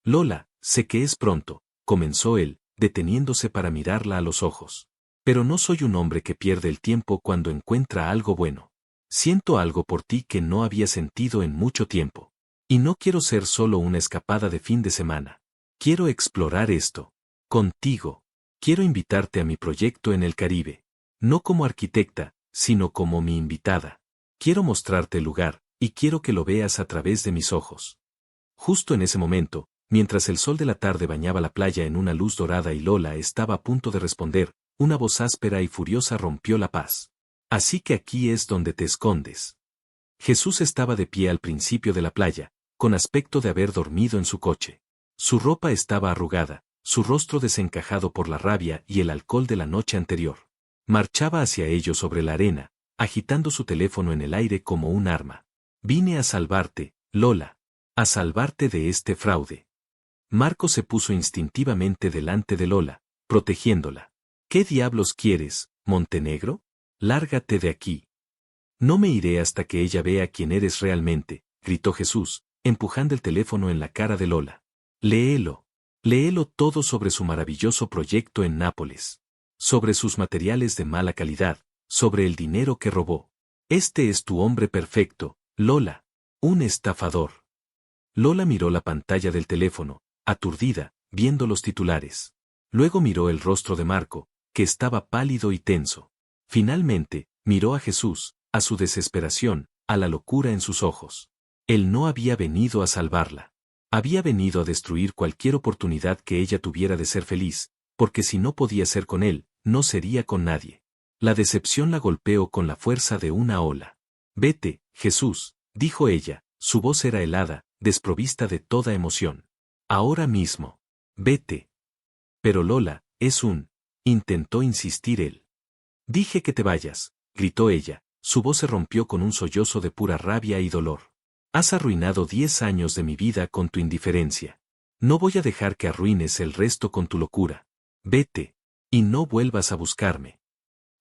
«Lola, sé que es pronto», comenzó él, deteniéndose para mirarla a los ojos. «Pero no soy un hombre que pierde el tiempo cuando encuentra algo bueno. Siento algo por ti que no había sentido en mucho tiempo. Y no quiero ser solo una escapada de fin de semana. Quiero explorar esto. Contigo. Quiero invitarte a mi proyecto en el Caribe. No como arquitecta, sino como mi invitada. Quiero mostrarte el lugar, y quiero que lo veas a través de mis ojos». Justo en ese momento, mientras el sol de la tarde bañaba la playa en una luz dorada y Lola estaba a punto de responder, una voz áspera y furiosa rompió la paz. «Así que aquí es donde te escondes». Jesús estaba de pie al principio de la playa, con aspecto de haber dormido en su coche. Su ropa estaba arrugada, su rostro desencajado por la rabia y el alcohol de la noche anterior. Marchaba hacia ellos sobre la arena, agitando su teléfono en el aire como un arma. «Vine a salvarte, Lola. A salvarte de este fraude». Marco se puso instintivamente delante de Lola, protegiéndola. «¿Qué diablos quieres, Montenegro? Lárgate de aquí». «No me iré hasta que ella vea quién eres realmente», gritó Jesús, empujando el teléfono en la cara de Lola. «Léelo. Léelo todo sobre su maravilloso proyecto en Nápoles. Sobre sus materiales de mala calidad, sobre el dinero que robó. Este es tu hombre perfecto, Lola. Un estafador». Lola miró la pantalla del teléfono, aturdida, viendo los titulares. Luego miró el rostro de Marco, que estaba pálido y tenso. Finalmente, miró a Jesús, a su desesperación, a la locura en sus ojos. Él no había venido a salvarla. Había venido a destruir cualquier oportunidad que ella tuviera de ser feliz, porque si no podía ser con él, no sería con nadie. La decepción la golpeó con la fuerza de una ola. «Vete, Jesús», dijo ella, su voz era helada, desprovista de toda emoción. «Ahora mismo. Vete». «Pero Lola, intentó insistir él. «Dije que te vayas», gritó ella, su voz se rompió con un sollozo de pura rabia y dolor. «Has arruinado 10 años de mi vida con tu indiferencia. No voy a dejar que arruines el resto con tu locura. Vete. Y no vuelvas a buscarme».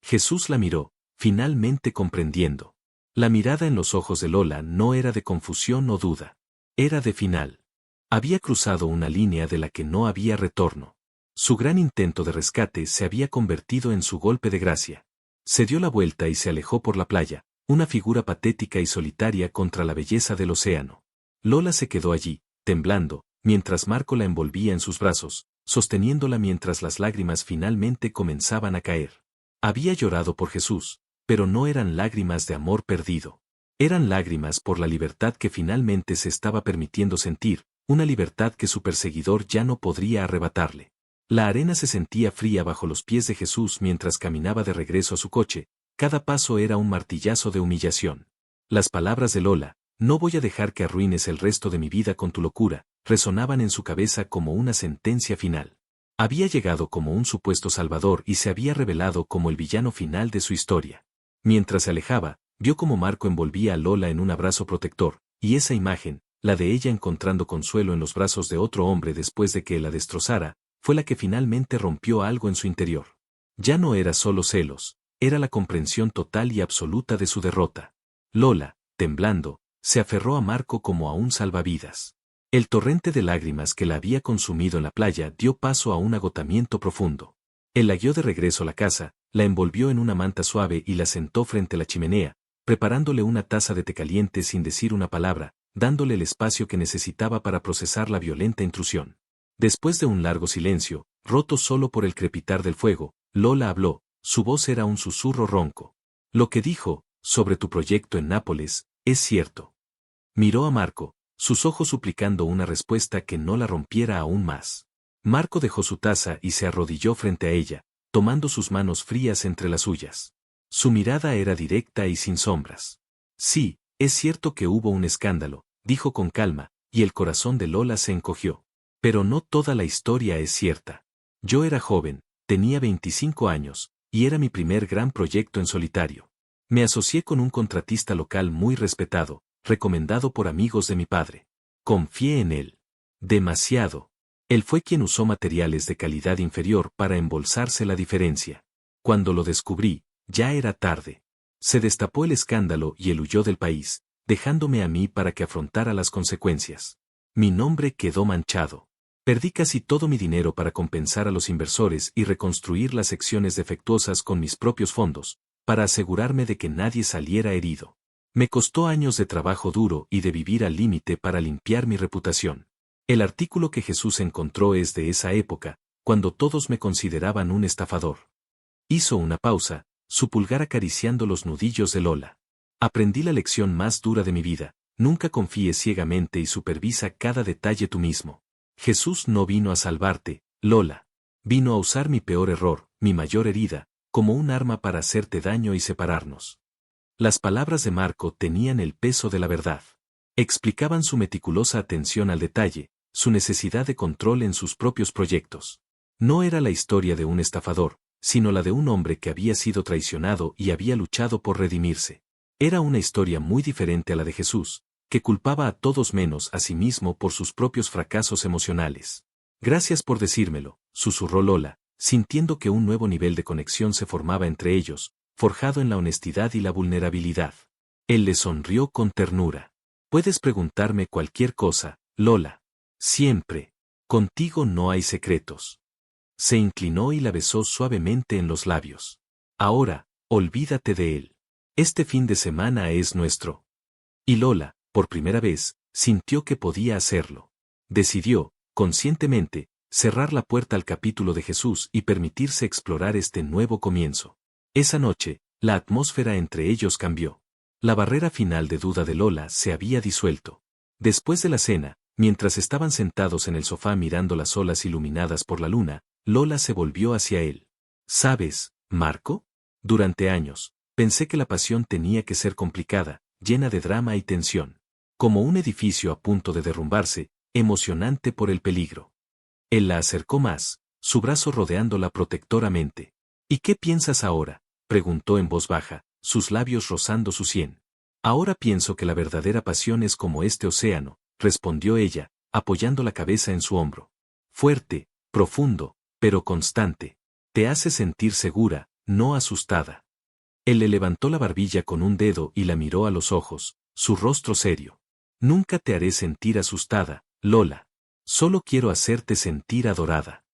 Jesús la miró, finalmente comprendiendo. La mirada en los ojos de Lola no era de confusión o duda. Era de final. Había cruzado una línea de la que no había retorno. Su gran intento de rescate se había convertido en su golpe de gracia. Se dio la vuelta y se alejó por la playa, una figura patética y solitaria contra la belleza del océano. Lola se quedó allí, temblando, mientras Marco la envolvía en sus brazos, sosteniéndola mientras las lágrimas finalmente comenzaban a caer. Había llorado por Jesús, pero no eran lágrimas de amor perdido. Eran lágrimas por la libertad que finalmente se estaba permitiendo sentir, una libertad que su perseguidor ya no podría arrebatarle. La arena se sentía fría bajo los pies de Jesús mientras caminaba de regreso a su coche, cada paso era un martillazo de humillación. Las palabras de Lola, «No voy a dejar que arruines el resto de mi vida con tu locura», resonaban en su cabeza como una sentencia final. Había llegado como un supuesto salvador y se había revelado como el villano final de su historia. Mientras se alejaba, vio cómo Marco envolvía a Lola en un abrazo protector, y esa imagen, la de ella encontrando consuelo en los brazos de otro hombre después de que la destrozara, fue la que finalmente rompió algo en su interior. Ya no era solo celos, era la comprensión total y absoluta de su derrota. Lola, temblando, se aferró a Marco como a un salvavidas. El torrente de lágrimas que la había consumido en la playa dio paso a un agotamiento profundo. Él la guió de regreso a la casa, la envolvió en una manta suave y la sentó frente a la chimenea, preparándole una taza de té caliente sin decir una palabra, dándole el espacio que necesitaba para procesar la violenta intrusión. Después de un largo silencio, roto solo por el crepitar del fuego, Lola habló, su voz era un susurro ronco. Lo que dijo, sobre tu proyecto en Nápoles, es cierto. Miró a Marco, sus ojos suplicando una respuesta que no la rompiera aún más. Marco dejó su taza y se arrodilló frente a ella, tomando sus manos frías entre las suyas. Su mirada era directa y sin sombras. Sí, es cierto que hubo un escándalo, dijo con calma, y el corazón de Lola se encogió. Pero no toda la historia es cierta. Yo era joven, tenía 25 años, y era mi primer gran proyecto en solitario. Me asocié con un contratista local muy respetado, recomendado por amigos de mi padre. Confié en él. Demasiado. Él fue quien usó materiales de calidad inferior para embolsarse la diferencia. Cuando lo descubrí, ya era tarde. Se destapó el escándalo y él huyó del país, dejándome a mí para que afrontara las consecuencias. Mi nombre quedó manchado. Perdí casi todo mi dinero para compensar a los inversores y reconstruir las secciones defectuosas con mis propios fondos, para asegurarme de que nadie saliera herido. Me costó años de trabajo duro y de vivir al límite para limpiar mi reputación. El artículo que Jesús encontró es de esa época, cuando todos me consideraban un estafador. Hizo una pausa, su pulgar acariciando los nudillos de Lola. Aprendí la lección más dura de mi vida, nunca confíes ciegamente y supervisa cada detalle tú mismo. Jesús no vino a salvarte, Lola. Vino a usar mi peor error, mi mayor herida, como un arma para hacerte daño y separarnos. Las palabras de Marco tenían el peso de la verdad. Explicaban su meticulosa atención al detalle, su necesidad de control en sus propios proyectos. No era la historia de un estafador, sino la de un hombre que había sido traicionado y había luchado por redimirse. Era una historia muy diferente a la de Jesús, que culpaba a todos menos a sí mismo por sus propios fracasos emocionales. Gracias por decírmelo, susurró Lola, sintiendo que un nuevo nivel de conexión se formaba entre ellos, forjado en la honestidad y la vulnerabilidad. Él le sonrió con ternura. Puedes preguntarme cualquier cosa, Lola. Siempre. Contigo no hay secretos. Se inclinó y la besó suavemente en los labios. Ahora, olvídate de él. Este fin de semana es nuestro. Y Lola, por primera vez, sintió que podía hacerlo. Decidió, conscientemente, cerrar la puerta al capítulo de Jesús y permitirse explorar este nuevo comienzo. Esa noche, la atmósfera entre ellos cambió. La barrera final de duda de Lola se había disuelto. Después de la cena, mientras estaban sentados en el sofá mirando las olas iluminadas por la luna, Lola se volvió hacia él. ¿Sabes, Marco? Durante años, pensé que la pasión tenía que ser complicada, llena de drama y tensión. Como un edificio a punto de derrumbarse, emocionante por el peligro. Él la acercó más, su brazo rodeándola protectoramente. ¿Y qué piensas ahora?, preguntó en voz baja, sus labios rozando su sien. Ahora pienso que la verdadera pasión es como este océano, respondió ella, apoyando la cabeza en su hombro. Fuerte, profundo, pero constante. Te hace sentir segura, no asustada. Él le levantó la barbilla con un dedo y la miró a los ojos, su rostro serio. Nunca te haré sentir asustada, Lola. Solo quiero hacerte sentir adorada.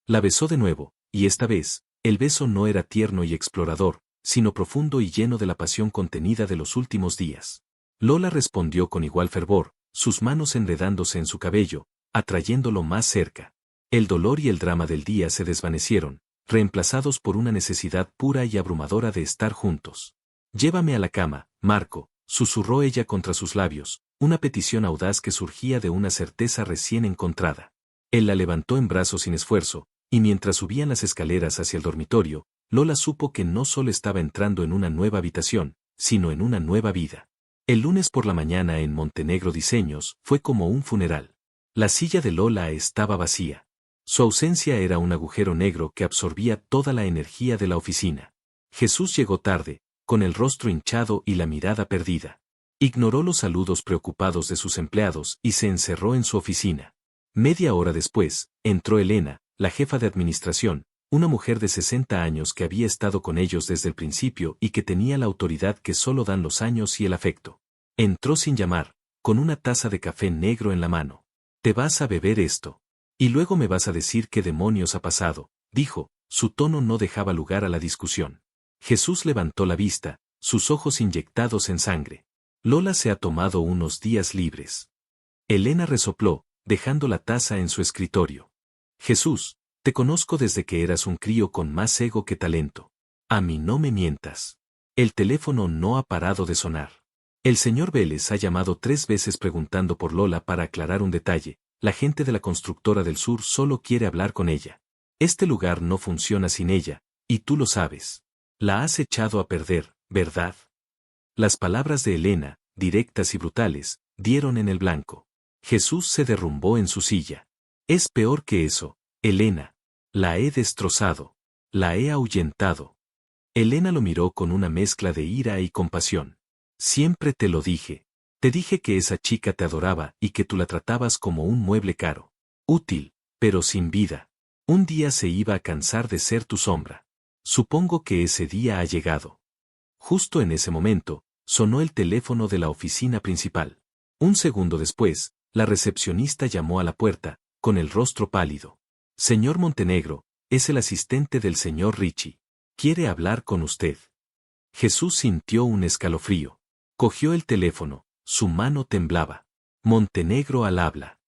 La besó de nuevo, y esta vez, el beso no era tierno y explorador, sino profundo y lleno de la pasión contenida de los últimos días. Lola respondió con igual fervor, sus manos enredándose en su cabello, atrayéndolo más cerca. El dolor y el drama del día se desvanecieron, reemplazados por una necesidad pura y abrumadora de estar juntos. Llévame a la cama, Marco, susurró ella contra sus labios, una petición audaz que surgía de una certeza recién encontrada. Él la levantó en brazos sin esfuerzo, y mientras subían las escaleras hacia el dormitorio, Lola supo que no solo estaba entrando en una nueva habitación, sino en una nueva vida. El lunes por la mañana en Montenegro Diseños fue como un funeral. La silla de Lola estaba vacía. Su ausencia era un agujero negro que absorbía toda la energía de la oficina. Jesús llegó tarde, con el rostro hinchado y la mirada perdida. Ignoró los saludos preocupados de sus empleados y se encerró en su oficina. Media hora después, entró Elena, la jefa de administración, una mujer de 60 años que había estado con ellos desde el principio y que tenía la autoridad que solo dan los años y el afecto. Entró sin llamar, con una taza de café negro en la mano. «Te vas a beber esto. Y luego me vas a decir qué demonios ha pasado», dijo. Su tono no dejaba lugar a la discusión. Jesús levantó la vista, sus ojos inyectados en sangre. «Lola se ha tomado unos días libres». Elena resopló, dejando la taza en su escritorio. «Jesús, te conozco desde que eras un crío con más ego que talento. A mí no me mientas». El teléfono no ha parado de sonar. El señor Vélez ha llamado 3 veces preguntando por Lola para aclarar un detalle. La gente de la constructora del sur solo quiere hablar con ella. Este lugar no funciona sin ella, y tú lo sabes. La has echado a perder, ¿verdad? Las palabras de Elena, directas y brutales, dieron en el blanco. Jesús se derrumbó en su silla. «Es peor que eso, Elena. La he destrozado. La he ahuyentado». Elena lo miró con una mezcla de ira y compasión. «Siempre te lo dije. Te dije que esa chica te adoraba y que tú la tratabas como un mueble caro. Útil, pero sin vida. Un día se iba a cansar de ser tu sombra. Supongo que ese día ha llegado». Justo en ese momento, sonó el teléfono de la oficina principal. Un segundo después, la recepcionista llamó a la puerta, con el rostro pálido. «Señor Montenegro, es el asistente del señor Ricci. Quiere hablar con usted». Jesús sintió un escalofrío. Cogió el teléfono, su mano temblaba. «Montenegro al habla».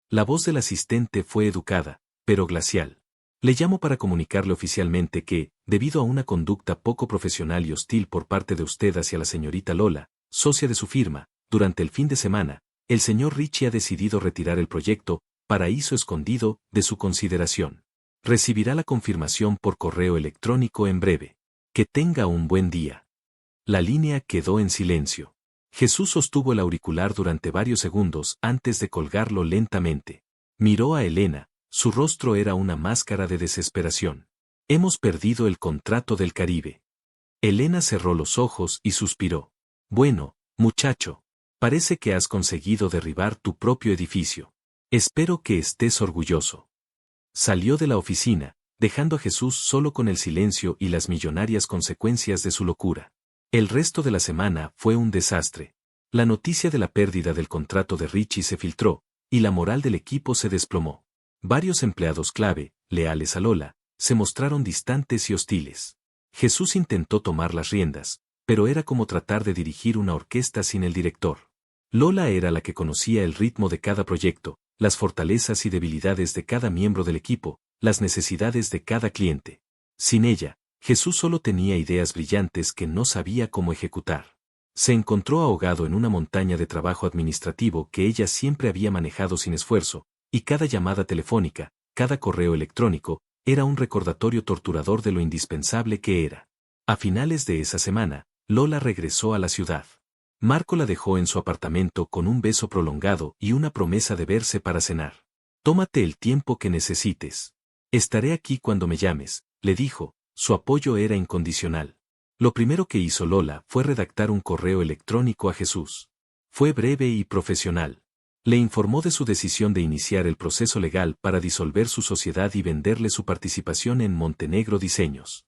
La voz del asistente fue educada, pero glacial. «Le llamo para comunicarle oficialmente que, debido a una conducta poco profesional y hostil por parte de usted hacia la señorita Lola, socia de su firma, durante el fin de semana, el señor Ricci ha decidido retirar el proyecto Paraíso Escondido de su consideración. Recibirá la confirmación por correo electrónico en breve. Que tenga un buen día». La línea quedó en silencio. Jesús sostuvo el auricular durante varios segundos antes de colgarlo lentamente. Miró a Elena, su rostro era una máscara de desesperación. «Hemos perdido el contrato del Caribe». Elena cerró los ojos y suspiró. «Bueno, muchacho, parece que has conseguido derribar tu propio edificio. Espero que estés orgulloso». Salió de la oficina, dejando a Jesús solo con el silencio y las millonarias consecuencias de su locura. El resto de la semana fue un desastre. La noticia de la pérdida del contrato de Ricci se filtró, y la moral del equipo se desplomó. Varios empleados clave, leales a Lola, se mostraron distantes y hostiles. Jesús intentó tomar las riendas, pero era como tratar de dirigir una orquesta sin el director. Lola era la que conocía el ritmo de cada proyecto, las fortalezas y debilidades de cada miembro del equipo, las necesidades de cada cliente. Sin ella, Jesús solo tenía ideas brillantes que no sabía cómo ejecutar. Se encontró ahogado en una montaña de trabajo administrativo que ella siempre había manejado sin esfuerzo, y cada llamada telefónica, cada correo electrónico, era un recordatorio torturador de lo indispensable que era. A finales de esa semana, Lola regresó a la ciudad. Marco la dejó en su apartamento con un beso prolongado y una promesa de verse para cenar. «Tómate el tiempo que necesites. Estaré aquí cuando me llames», le dijo. Su apoyo era incondicional. Lo primero que hizo Lola fue redactar un correo electrónico a Jesús. Fue breve y profesional. Le informó de su decisión de iniciar el proceso legal para disolver su sociedad y venderle su participación en Montenegro Diseños.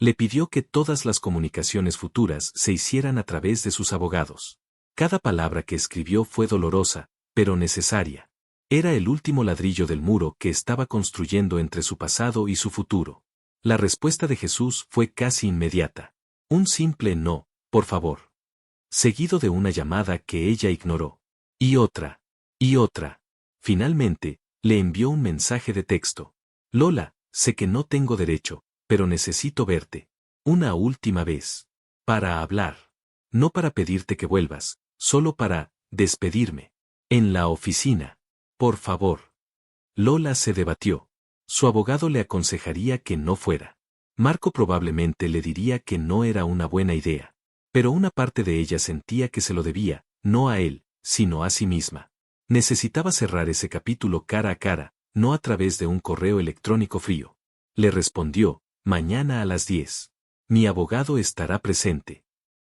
Le pidió que todas las comunicaciones futuras se hicieran a través de sus abogados. Cada palabra que escribió fue dolorosa, pero necesaria. Era el último ladrillo del muro que estaba construyendo entre su pasado y su futuro. La respuesta de Jesús fue casi inmediata. Un simple «no, por favor», seguido de una llamada que ella ignoró. Y otra. Y otra. Finalmente, le envió un mensaje de texto. «Lola, sé que no tengo derecho, pero necesito verte. Una última vez. Para hablar. No para pedirte que vuelvas, solo para despedirme. En la oficina. Por favor». Lola se debatió. Su abogado le aconsejaría que no fuera. Marco probablemente le diría que no era una buena idea. Pero una parte de ella sentía que se lo debía, no a él, sino a sí misma. Necesitaba cerrar ese capítulo cara a cara, no a través de un correo electrónico frío. Le respondió: «Mañana a las 10. Mi abogado estará presente».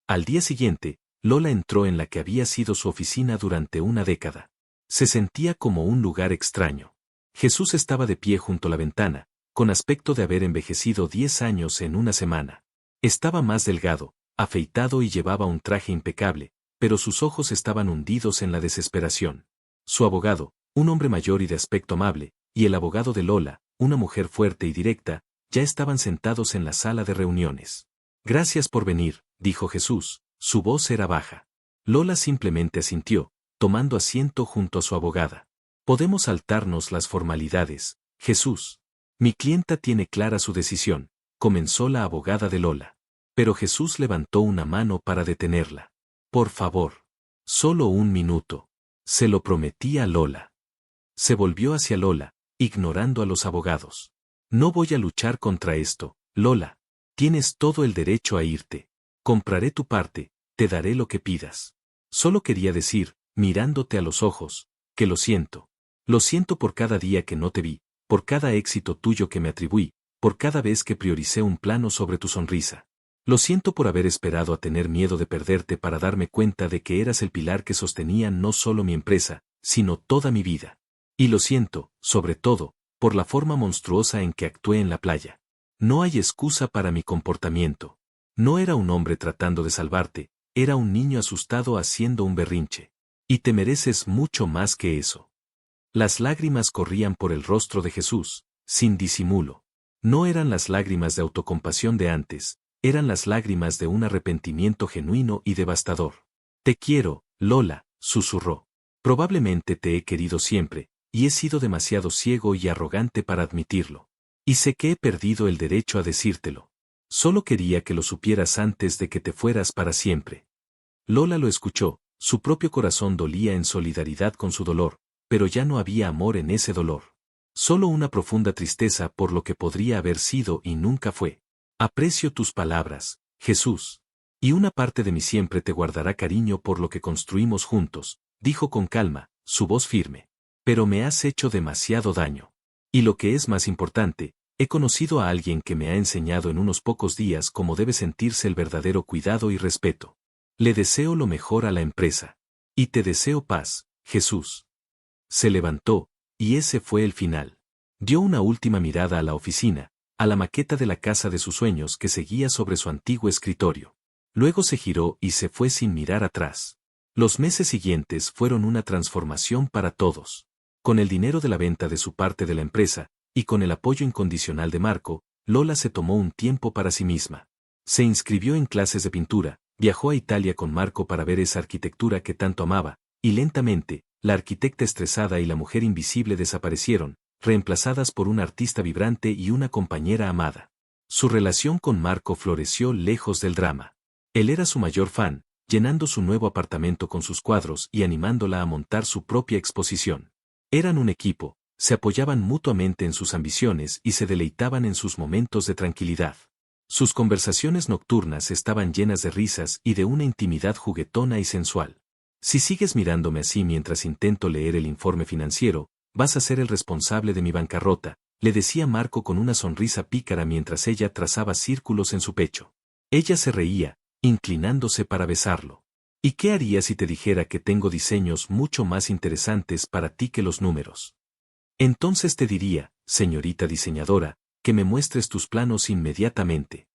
Al día siguiente, Lola entró en la que había sido su oficina durante una década. Se sentía como un lugar extraño. Jesús estaba de pie junto a la ventana, con aspecto de haber envejecido 10 años en una semana. Estaba más delgado, afeitado y llevaba un traje impecable, pero sus ojos estaban hundidos en la desesperación. Su abogado, un hombre mayor y de aspecto amable, y el abogado de Lola, una mujer fuerte y directa, ya estaban sentados en la sala de reuniones. Gracias por venir, dijo Jesús, su voz era baja. Lola simplemente asintió, tomando asiento junto a su abogada. Podemos saltarnos las formalidades, Jesús. Mi clienta tiene clara su decisión, comenzó la abogada de Lola. Pero Jesús levantó una mano para detenerla. Por favor. Solo un minuto. Se lo prometí a Lola. Se volvió hacia Lola, ignorando a los abogados. No voy a luchar contra esto, Lola. Tienes todo el derecho a irte. Compraré tu parte, te daré lo que pidas. Solo quería decir, mirándote a los ojos, que lo siento. Lo siento por cada día que no te vi, por cada éxito tuyo que me atribuí, por cada vez que prioricé un plano sobre tu sonrisa. Lo siento por haber esperado a tener miedo de perderte para darme cuenta de que eras el pilar que sostenía no solo mi empresa, sino toda mi vida. Y lo siento, sobre todo, por la forma monstruosa en que actué en la playa. No hay excusa para mi comportamiento. No era un hombre tratando de salvarte, era un niño asustado haciendo un berrinche. Y te mereces mucho más que eso. Las lágrimas corrían por el rostro de Jesús, sin disimulo. No eran las lágrimas de autocompasión de antes, eran las lágrimas de un arrepentimiento genuino y devastador. Te quiero, Lola, susurró. Probablemente te he querido siempre, y he sido demasiado ciego y arrogante para admitirlo. Y sé que he perdido el derecho a decírtelo. Solo quería que lo supieras antes de que te fueras para siempre. Lola lo escuchó, su propio corazón dolía en solidaridad con su dolor, pero ya no había amor en ese dolor. Solo una profunda tristeza por lo que podría haber sido y nunca fue. Aprecio tus palabras, Jesús. Y una parte de mí siempre te guardará cariño por lo que construimos juntos, dijo con calma, su voz firme. Pero me has hecho demasiado daño. Y lo que es más importante, he conocido a alguien que me ha enseñado en unos pocos días cómo debe sentirse el verdadero cuidado y respeto. Le deseo lo mejor a la empresa. Y te deseo paz, Jesús. Se levantó, y ese fue el final. Dio una última mirada a la oficina, a la maqueta de la casa de sus sueños que seguía sobre su antiguo escritorio. Luego se giró y se fue sin mirar atrás. Los meses siguientes fueron una transformación para todos. Con el dinero de la venta de su parte de la empresa, y con el apoyo incondicional de Marco, Lola se tomó un tiempo para sí misma. Se inscribió en clases de pintura, viajó a Italia con Marco para ver esa arquitectura que tanto amaba, y lentamente, la arquitecta estresada y la mujer invisible desaparecieron, reemplazadas por una artista vibrante y una compañera amada. Su relación con Marco floreció lejos del drama. Él era su mayor fan, llenando su nuevo apartamento con sus cuadros y animándola a montar su propia exposición. Eran un equipo, se apoyaban mutuamente en sus ambiciones y se deleitaban en sus momentos de tranquilidad. Sus conversaciones nocturnas estaban llenas de risas y de una intimidad juguetona y sensual. Si sigues mirándome así mientras intento leer el informe financiero, vas a ser el responsable de mi bancarrota, le decía Marco con una sonrisa pícara mientras ella trazaba círculos en su pecho. Ella se reía, inclinándose para besarlo. ¿Y qué haría si te dijera que tengo diseños mucho más interesantes para ti que los números? Entonces te diría, señorita diseñadora, que me muestres tus planos inmediatamente.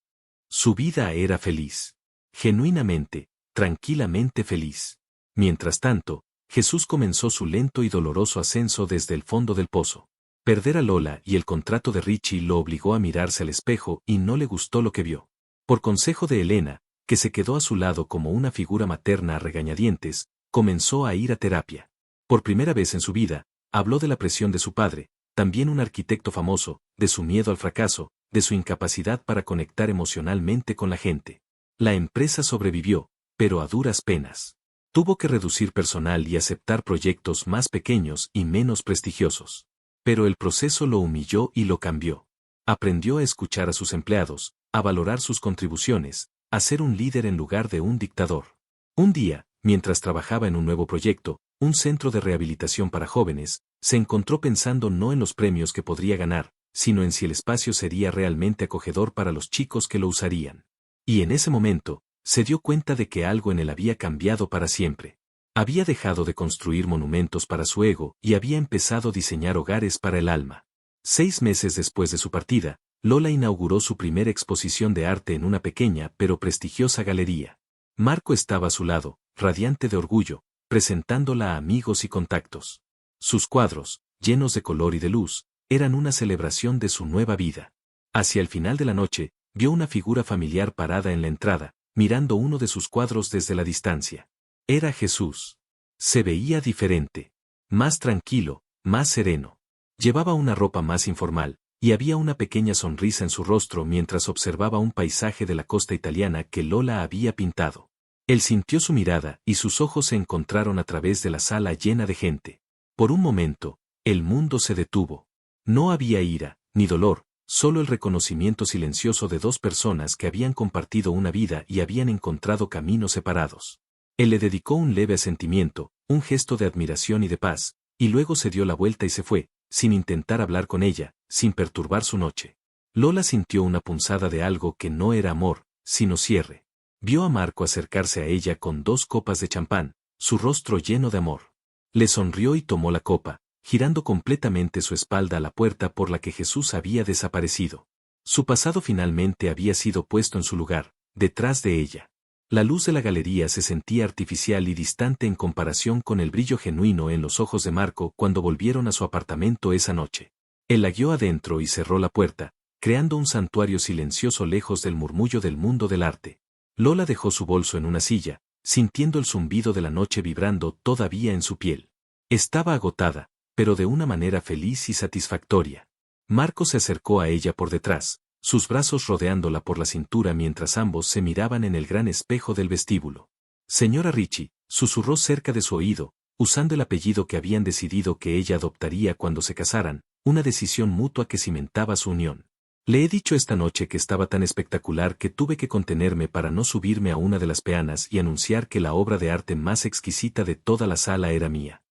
Su vida era feliz. Genuinamente, tranquilamente feliz. Mientras tanto, Jesús comenzó su lento y doloroso ascenso desde el fondo del pozo. Perder a Lola y el contrato de Richie lo obligó a mirarse al espejo y no le gustó lo que vio. Por consejo de Elena, que se quedó a su lado como una figura materna a regañadientes, comenzó a ir a terapia. Por primera vez en su vida, habló de la presión de su padre, también un arquitecto famoso, de su miedo al fracaso, de su incapacidad para conectar emocionalmente con la gente. La empresa sobrevivió, pero a duras penas. Tuvo que reducir personal y aceptar proyectos más pequeños y menos prestigiosos. Pero el proceso lo humilló y lo cambió. Aprendió a escuchar a sus empleados, a valorar sus contribuciones, a ser un líder en lugar de un dictador. Un día, mientras trabajaba en un nuevo proyecto, un centro de rehabilitación para jóvenes, se encontró pensando no en los premios que podría ganar, sino en si el espacio sería realmente acogedor para los chicos que lo usarían. Y en ese momento, se dio cuenta de que algo en él había cambiado para siempre. Había dejado de construir monumentos para su ego y había empezado a diseñar hogares para el alma. 6 meses después de su partida, Lola inauguró su primera exposición de arte en una pequeña pero prestigiosa galería. Marco estaba a su lado, radiante de orgullo, presentándola a amigos y contactos. Sus cuadros, llenos de color y de luz, eran una celebración de su nueva vida. Hacia el final de la noche, vio una figura familiar parada en la entrada, mirando uno de sus cuadros desde la distancia. Era Jesús. Se veía diferente. Más tranquilo, más sereno. Llevaba una ropa más informal, y había una pequeña sonrisa en su rostro mientras observaba un paisaje de la costa italiana que Lola había pintado. Él sintió su mirada y sus ojos se encontraron a través de la sala llena de gente. Por un momento, el mundo se detuvo. No había ira, ni dolor, solo el reconocimiento silencioso de dos personas que habían compartido una vida y habían encontrado caminos separados. Él le dedicó un leve asentimiento, un gesto de admiración y de paz, y luego se dio la vuelta y se fue, sin intentar hablar con ella, sin perturbar su noche. Lola sintió una punzada de algo que no era amor, sino cierre. Vio a Marco acercarse a ella con 2 copas de champán, su rostro lleno de amor. Le sonrió y tomó la copa, girando completamente su espalda a la puerta por la que Jesús había desaparecido. Su pasado finalmente había sido puesto en su lugar, detrás de ella. La luz de la galería se sentía artificial y distante en comparación con el brillo genuino en los ojos de Marco cuando volvieron a su apartamento esa noche. Él la guió adentro y cerró la puerta, creando un santuario silencioso lejos del murmullo del mundo del arte. Lola dejó su bolso en una silla, sintiendo el zumbido de la noche vibrando todavía en su piel. Estaba agotada, pero de una manera feliz y satisfactoria. Marco se acercó a ella por detrás, sus brazos rodeándola por la cintura mientras ambos se miraban en el gran espejo del vestíbulo. Señora Ricci, susurró cerca de su oído, usando el apellido que habían decidido que ella adoptaría cuando se casaran, una decisión mutua que cimentaba su unión. Le he dicho esta noche que estaba tan espectacular que tuve que contenerme para no subirme a una de las peanas y anunciar que la obra de arte más exquisita de toda la sala era mía.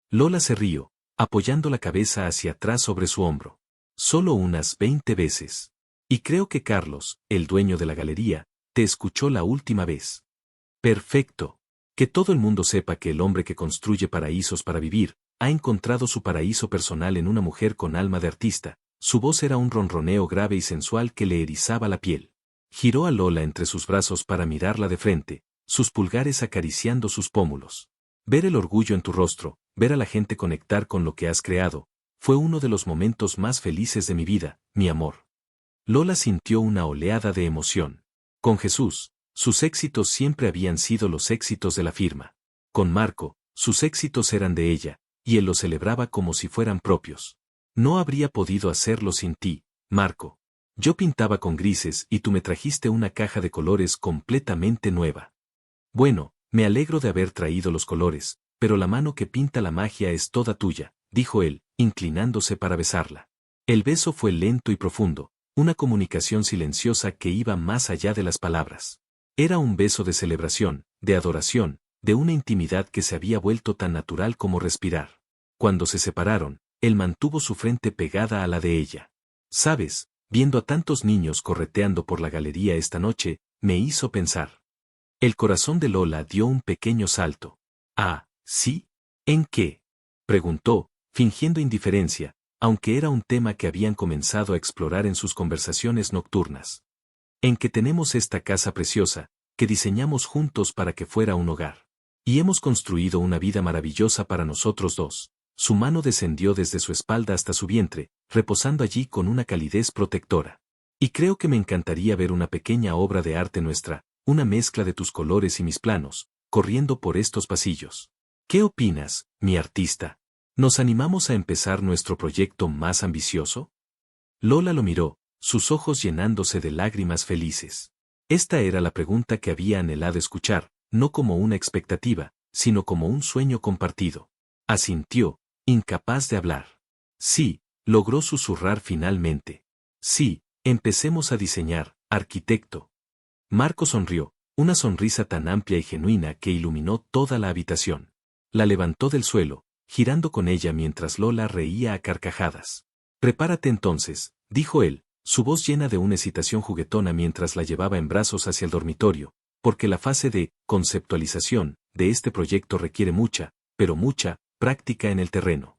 Lola se rió, apoyando la cabeza hacia atrás sobre su hombro. Solo unas 20 veces. Y creo que Carlos, el dueño de la galería, te escuchó la última vez. Perfecto. Que todo el mundo sepa que el hombre que construye paraísos para vivir, ha encontrado su paraíso personal en una mujer con alma de artista. Su voz era un ronroneo grave y sensual que le erizaba la piel. Giró a Lola entre sus brazos para mirarla de frente, sus pulgares acariciando sus pómulos. Ver el orgullo en tu rostro, ver a la gente conectar con lo que has creado, fue uno de los momentos más felices de mi vida, mi amor. Lola sintió una oleada de emoción. Con Jesús, sus éxitos siempre habían sido los éxitos de la firma. Con Marco, sus éxitos eran de ella, y él los celebraba como si fueran propios. No habría podido hacerlo sin ti, Marco. Yo pintaba con grises y tú me trajiste una caja de colores completamente nueva. Bueno, me alegro de haber traído los colores, pero la mano que pinta la magia es toda tuya, dijo él, inclinándose para besarla. El beso fue lento y profundo, una comunicación silenciosa que iba más allá de las palabras. Era un beso de celebración, de adoración, de una intimidad que se había vuelto tan natural como respirar. Cuando se separaron, él mantuvo su frente pegada a la de ella. ¿Sabes? Viendo a tantos niños correteando por la galería esta noche, me hizo pensar. El corazón de Lola dio un pequeño salto. Ah, ¿sí? ¿En qué? Preguntó, fingiendo indiferencia, aunque era un tema que habían comenzado a explorar en sus conversaciones nocturnas. En que tenemos esta casa preciosa, que diseñamos juntos para que fuera un hogar. Y hemos construido una vida maravillosa para nosotros dos. Su mano descendió desde su espalda hasta su vientre, reposando allí con una calidez protectora. Y creo que me encantaría ver una pequeña obra de arte nuestra, una mezcla de tus colores y mis planos, corriendo por estos pasillos. ¿Qué opinas, mi artista? ¿Nos animamos a empezar nuestro proyecto más ambicioso? Lola lo miró, sus ojos llenándose de lágrimas felices. Esta era la pregunta que había anhelado escuchar, no como una expectativa, sino como un sueño compartido. Asintió, incapaz de hablar. Sí, logró susurrar finalmente. Sí, empecemos a diseñar, arquitecto. Marco sonrió, una sonrisa tan amplia y genuina que iluminó toda la habitación. La levantó del suelo, girando con ella mientras Lola reía a carcajadas. Prepárate entonces, dijo él, su voz llena de una excitación juguetona mientras la llevaba en brazos hacia el dormitorio, porque la fase de conceptualización de este proyecto requiere mucha, pero mucha, práctica en el terreno.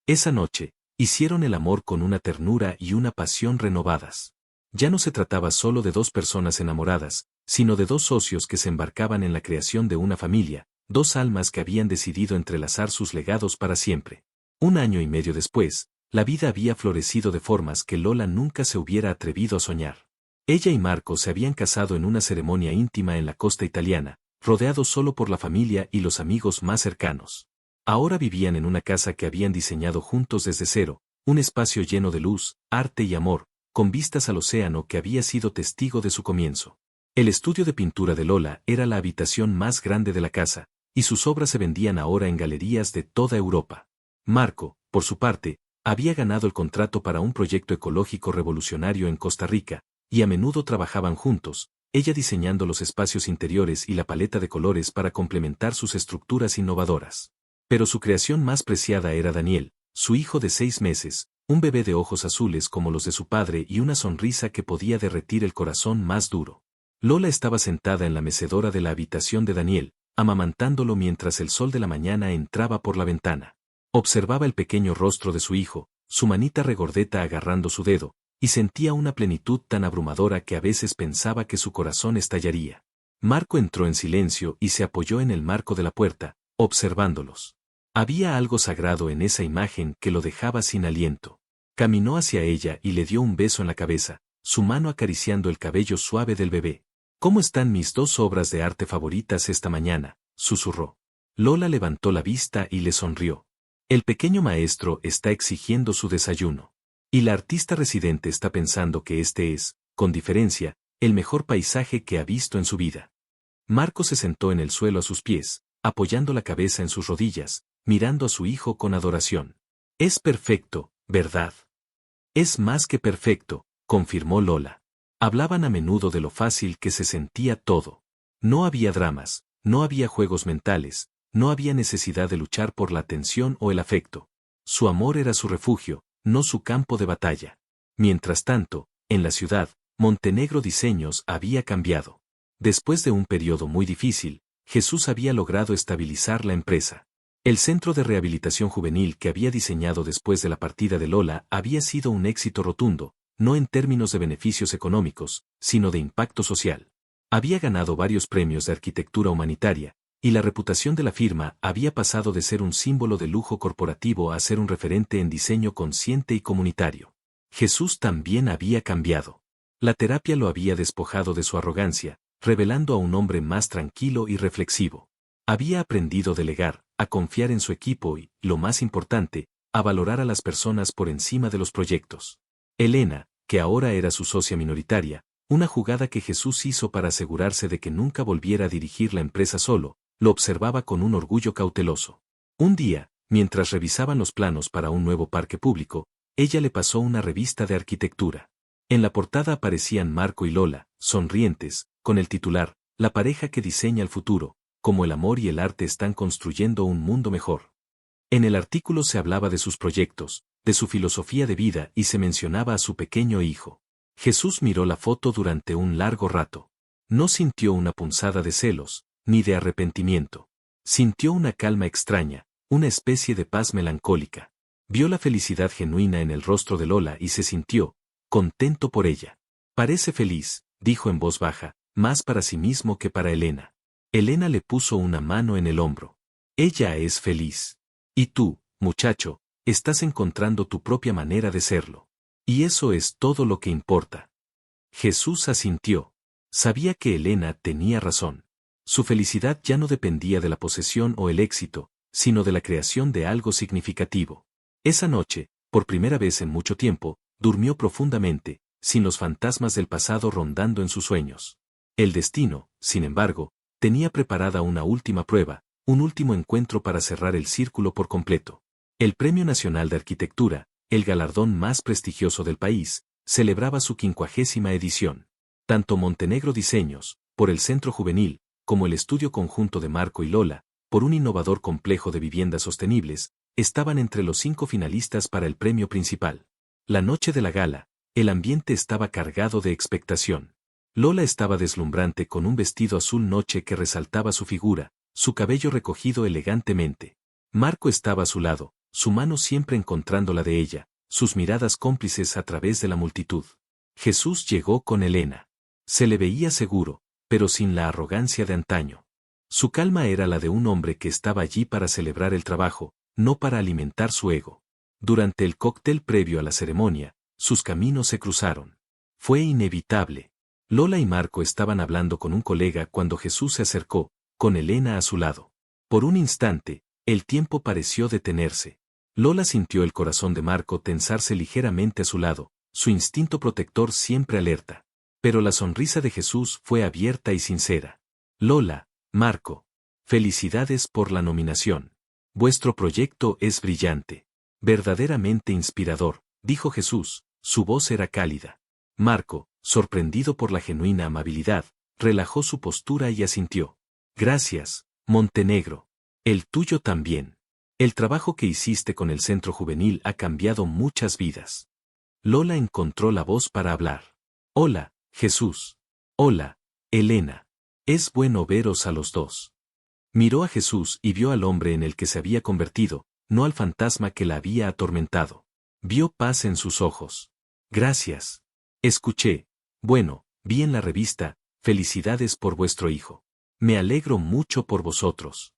Esa noche, hicieron el amor con una ternura y una pasión renovadas. Ya no se trataba solo de dos personas enamoradas, sino de dos socios que se embarcaban en la creación de una familia, dos almas que habían decidido entrelazar sus legados para siempre. 1 año y medio después, la vida había florecido de formas que Lola nunca se hubiera atrevido a soñar. Ella y Marco se habían casado en una ceremonia íntima en la costa italiana, rodeados solo por la familia y los amigos más cercanos. Ahora vivían en una casa que habían diseñado juntos desde cero, un espacio lleno de luz, arte y amor, con vistas al océano que había sido testigo de su comienzo. El estudio de pintura de Lola era la habitación más grande de la casa, y sus obras se vendían ahora en galerías de toda Europa. Marco, por su parte, había ganado el contrato para un proyecto ecológico revolucionario en Costa Rica, y a menudo trabajaban juntos, ella diseñando los espacios interiores y la paleta de colores para complementar sus estructuras innovadoras. Pero su creación más preciada era Daniel, su hijo de 6 meses, un bebé de ojos azules como los de su padre y una sonrisa que podía derretir el corazón más duro. Lola estaba sentada en la mecedora de la habitación de Daniel, amamantándolo mientras el sol de la mañana entraba por la ventana. Observaba el pequeño rostro de su hijo, su manita regordeta agarrando su dedo, y sentía una plenitud tan abrumadora que a veces pensaba que su corazón estallaría. Marco entró en silencio y se apoyó en el marco de la puerta, observándolos. Había algo sagrado en esa imagen que lo dejaba sin aliento. Caminó hacia ella y le dio un beso en la cabeza, su mano acariciando el cabello suave del bebé. «¿Cómo están mis dos obras de arte favoritas esta mañana?», susurró. Lola levantó la vista y le sonrió. El pequeño maestro está exigiendo su desayuno. Y la artista residente está pensando que este es, con diferencia, el mejor paisaje que ha visto en su vida. Marco se sentó en el suelo a sus pies, apoyando la cabeza en sus rodillas, mirando a su hijo con adoración. «Es perfecto, ¿verdad?». «Es más que perfecto», confirmó Lola. Hablaban a menudo de lo fácil que se sentía todo. No había dramas, no había juegos mentales, no había necesidad de luchar por la atención o el afecto. Su amor era su refugio, no su campo de batalla. Mientras tanto, en la ciudad, Montenegro Diseños había cambiado. Después de un periodo muy difícil, Jesús había logrado estabilizar la empresa. El centro de rehabilitación juvenil que había diseñado después de la partida de Lola había sido un éxito rotundo, no en términos de beneficios económicos, sino de impacto social. Había ganado varios premios de arquitectura humanitaria, y la reputación de la firma había pasado de ser un símbolo de lujo corporativo a ser un referente en diseño consciente y comunitario. Jesús también había cambiado. La terapia lo había despojado de su arrogancia, revelando a un hombre más tranquilo y reflexivo. Había aprendido a delegar, a confiar en su equipo y, lo más importante, a valorar a las personas por encima de los proyectos. Elena, que ahora era su socia minoritaria, una jugada que Jesús hizo para asegurarse de que nunca volviera a dirigir la empresa solo, lo observaba con un orgullo cauteloso. Un día, mientras revisaban los planos para un nuevo parque público, ella le pasó una revista de arquitectura. En la portada aparecían Marco y Lola, sonrientes, con el titular, «La pareja que diseña el futuro, como el amor y el arte están construyendo un mundo mejor». En el artículo se hablaba de sus proyectos, de su filosofía de vida y se mencionaba a su pequeño hijo. Jesús miró la foto durante un largo rato. No sintió una punzada de celos, ni de arrepentimiento. Sintió una calma extraña, una especie de paz melancólica. Vio la felicidad genuina en el rostro de Lola y se sintió contento por ella. «Parece feliz», dijo en voz baja, más para sí mismo que para Elena. Elena le puso una mano en el hombro. «Ella es feliz. Y tú, muchacho, estás encontrando tu propia manera de serlo. Y eso es todo lo que importa». Jesús asintió. Sabía que Elena tenía razón. Su felicidad ya no dependía de la posesión o el éxito, sino de la creación de algo significativo. Esa noche, por primera vez en mucho tiempo, durmió profundamente, sin los fantasmas del pasado rondando en sus sueños. El destino, sin embargo, tenía preparada una última prueba, un último encuentro para cerrar el círculo por completo. El Premio Nacional de Arquitectura, el galardón más prestigioso del país, celebraba su 50ª edición. Tanto Montenegro Diseños, por el Centro Juvenil, como el estudio conjunto de Marco y Lola, por un innovador complejo de viviendas sostenibles, estaban entre los 5 finalistas para el premio principal. La noche de la gala, el ambiente estaba cargado de expectación. Lola estaba deslumbrante con un vestido azul noche que resaltaba su figura, su cabello recogido elegantemente. Marco estaba a su lado, su mano siempre encontrando la de ella, sus miradas cómplices a través de la multitud. Jesús llegó con Elena. Se le veía seguro, pero sin la arrogancia de antaño. Su calma era la de un hombre que estaba allí para celebrar el trabajo, no para alimentar su ego. Durante el cóctel previo a la ceremonia, sus caminos se cruzaron. Fue inevitable. Lola y Marco estaban hablando con un colega cuando Jesús se acercó, con Elena a su lado. Por un instante, el tiempo pareció detenerse. Lola sintió el corazón de Marco tensarse ligeramente a su lado, su instinto protector siempre alerta. Pero la sonrisa de Jesús fue abierta y sincera. Lola, Marco, felicidades por la nominación. Vuestro proyecto es brillante. Verdaderamente inspirador, dijo Jesús, su voz era cálida. Marco, sorprendido por la genuina amabilidad, relajó su postura y asintió. Gracias, Montenegro. El tuyo también. El trabajo que hiciste con el centro juvenil ha cambiado muchas vidas. Lola encontró la voz para hablar. Hola, Jesús. Hola, Elena. Es bueno veros a los dos. Miró a Jesús y vio al hombre en el que se había convertido, no al fantasma que la había atormentado. Vio paz en sus ojos. Gracias. Escuché. Bueno, vi en la revista, felicidades por vuestro hijo. Me alegro mucho por vosotros.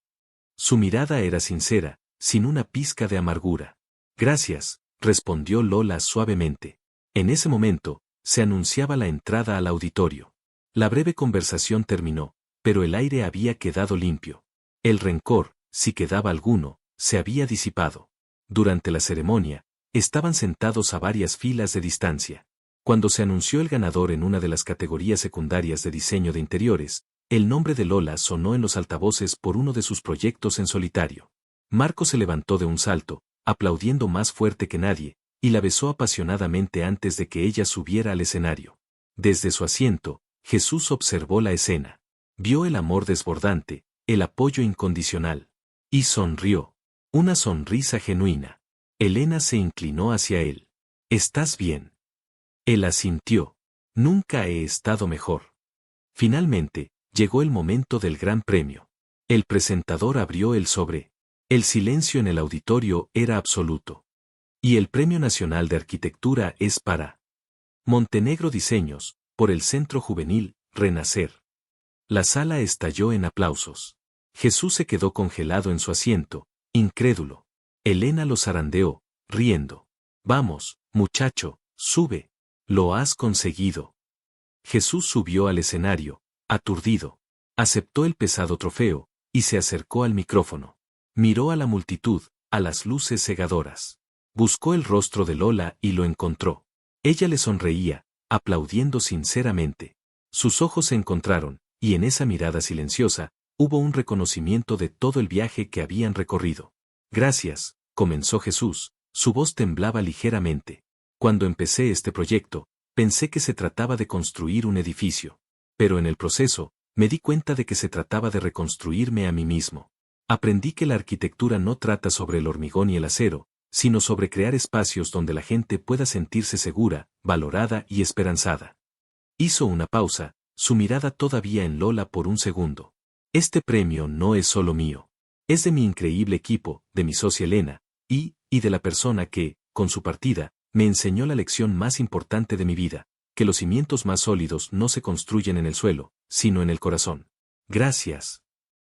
Su mirada era sincera, sin una pizca de amargura. Gracias, respondió Lola suavemente. En ese momento, se anunciaba la entrada al auditorio. La breve conversación terminó, pero el aire había quedado limpio. El rencor, si quedaba alguno, se había disipado. Durante la ceremonia, estaban sentados a varias filas de distancia. Cuando se anunció el ganador en una de las categorías secundarias de diseño de interiores, el nombre de Lola sonó en los altavoces por uno de sus proyectos en solitario. Marco se levantó de un salto, aplaudiendo más fuerte que nadie, y la besó apasionadamente antes de que ella subiera al escenario. Desde su asiento, Jesús observó la escena. Vio el amor desbordante, el apoyo incondicional. Y sonrió. Una sonrisa genuina. Elena se inclinó hacia él. ¿Estás bien? Él asintió. Nunca he estado mejor. Finalmente, llegó el momento del gran premio. El presentador abrió el sobre. El silencio en el auditorio era absoluto. Y el Premio Nacional de Arquitectura es para Montenegro Diseños, por el Centro Juvenil, Renacer. La sala estalló en aplausos. Jesús se quedó congelado en su asiento, incrédulo. Elena lo zarandeó, riendo. Vamos, muchacho, sube. Lo has conseguido. Jesús subió al escenario, aturdido. Aceptó el pesado trofeo, y se acercó al micrófono. Miró a la multitud, a las luces cegadoras. Buscó el rostro de Lola y lo encontró. Ella le sonreía, aplaudiendo sinceramente. Sus ojos se encontraron, y en esa mirada silenciosa, hubo un reconocimiento de todo el viaje que habían recorrido. Gracias, comenzó Jesús, su voz temblaba ligeramente. Cuando empecé este proyecto, pensé que se trataba de construir un edificio. Pero en el proceso, me di cuenta de que se trataba de reconstruirme a mí mismo. Aprendí que la arquitectura no trata sobre el hormigón y el acero, sino sobre crear espacios donde la gente pueda sentirse segura, valorada y esperanzada. Hizo una pausa, su mirada todavía en Lola por un segundo. Este premio no es solo mío. Es de mi increíble equipo, de mi socia Elena, y de la persona que, con su partida, me enseñó la lección más importante de mi vida, que los cimientos más sólidos no se construyen en el suelo, sino en el corazón. Gracias.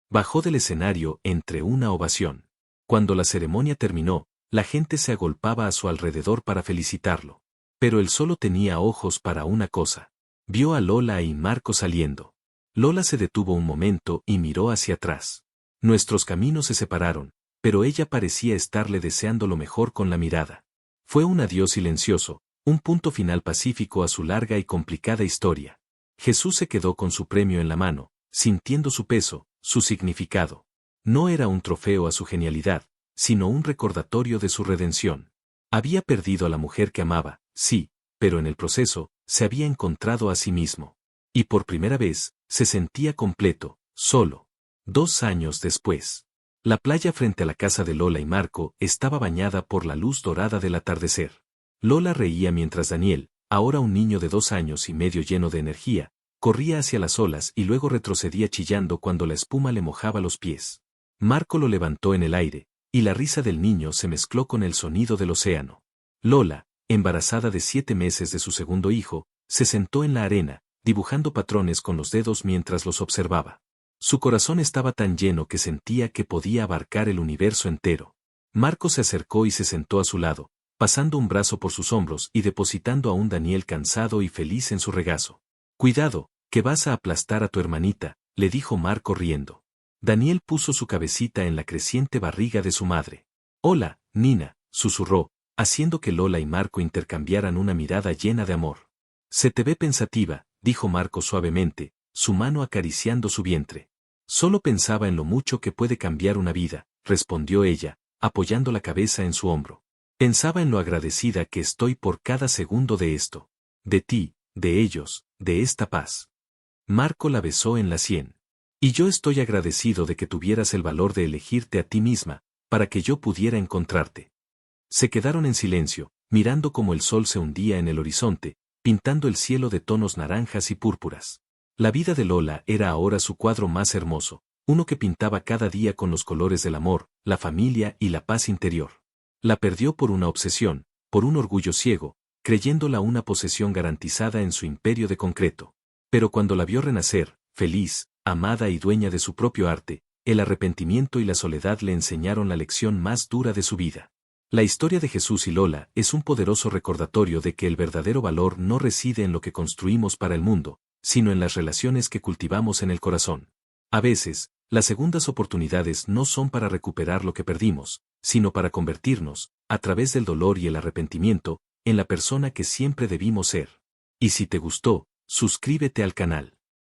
Bajó del escenario entre una ovación. Cuando la ceremonia terminó, la gente se agolpaba a su alrededor para felicitarlo. Pero él solo tenía ojos para una cosa. Vio a Lola y Marco saliendo. Lola se detuvo un momento y miró hacia atrás. Nuestros caminos se separaron, pero ella parecía estarle deseando lo mejor con la mirada. Fue un adiós silencioso, un punto final pacífico a su larga y complicada historia. Jesús se quedó con su premio en la mano, sintiendo su peso, su significado. No era un trofeo a su genialidad, sino un recordatorio de su redención. Había perdido a la mujer que amaba, sí, pero en el proceso, se había encontrado a sí mismo. Y por primera vez, se sentía completo, solo. 2 años después. La playa frente a la casa de Lola y Marco estaba bañada por la luz dorada del atardecer. Lola reía mientras Daniel, ahora un niño de 2 años y medio lleno de energía, Corría hacia las olas y luego retrocedía chillando cuando la espuma le mojaba los pies. Marco lo levantó en el aire, y la risa del niño se mezcló con el sonido del océano. Lola, embarazada de 7 meses de su segundo hijo, se sentó en la arena, dibujando patrones con los dedos mientras los observaba. Su corazón estaba tan lleno que sentía que podía abarcar el universo entero. Marco se acercó y se sentó a su lado, pasando un brazo por sus hombros y depositando a un Daniel cansado y feliz en su regazo. «Cuidado, que vas a aplastar a tu hermanita», le dijo Marco riendo. Daniel puso su cabecita en la creciente barriga de su madre. «Hola, Nina», susurró, haciendo que Lola y Marco intercambiaran una mirada llena de amor. «Se te ve pensativa», dijo Marco suavemente, su mano acariciando su vientre. «Solo pensaba en lo mucho que puede cambiar una vida», respondió ella, apoyando la cabeza en su hombro. «Pensaba en lo agradecida que estoy por cada segundo de esto. De ti, de ellos, de esta paz». Marco la besó en la sien. «Y yo estoy agradecido de que tuvieras el valor de elegirte a ti misma, para que yo pudiera encontrarte». Se quedaron en silencio, mirando cómo el sol se hundía en el horizonte, pintando el cielo de tonos naranjas y púrpuras. La vida de Lola era ahora su cuadro más hermoso, uno que pintaba cada día con los colores del amor, la familia y la paz interior. La perdió por una obsesión, por un orgullo ciego, creyéndola una posesión garantizada en su imperio de concreto. Pero cuando la vio renacer, feliz, amada y dueña de su propio arte, el arrepentimiento y la soledad le enseñaron la lección más dura de su vida. La historia de Jesús y Lola es un poderoso recordatorio de que el verdadero valor no reside en lo que construimos para el mundo, sino en las relaciones que cultivamos en el corazón. A veces, las segundas oportunidades no son para recuperar lo que perdimos, sino para convertirnos, a través del dolor y el arrepentimiento, en la persona que siempre debimos ser. Y si te gustó, suscríbete al canal.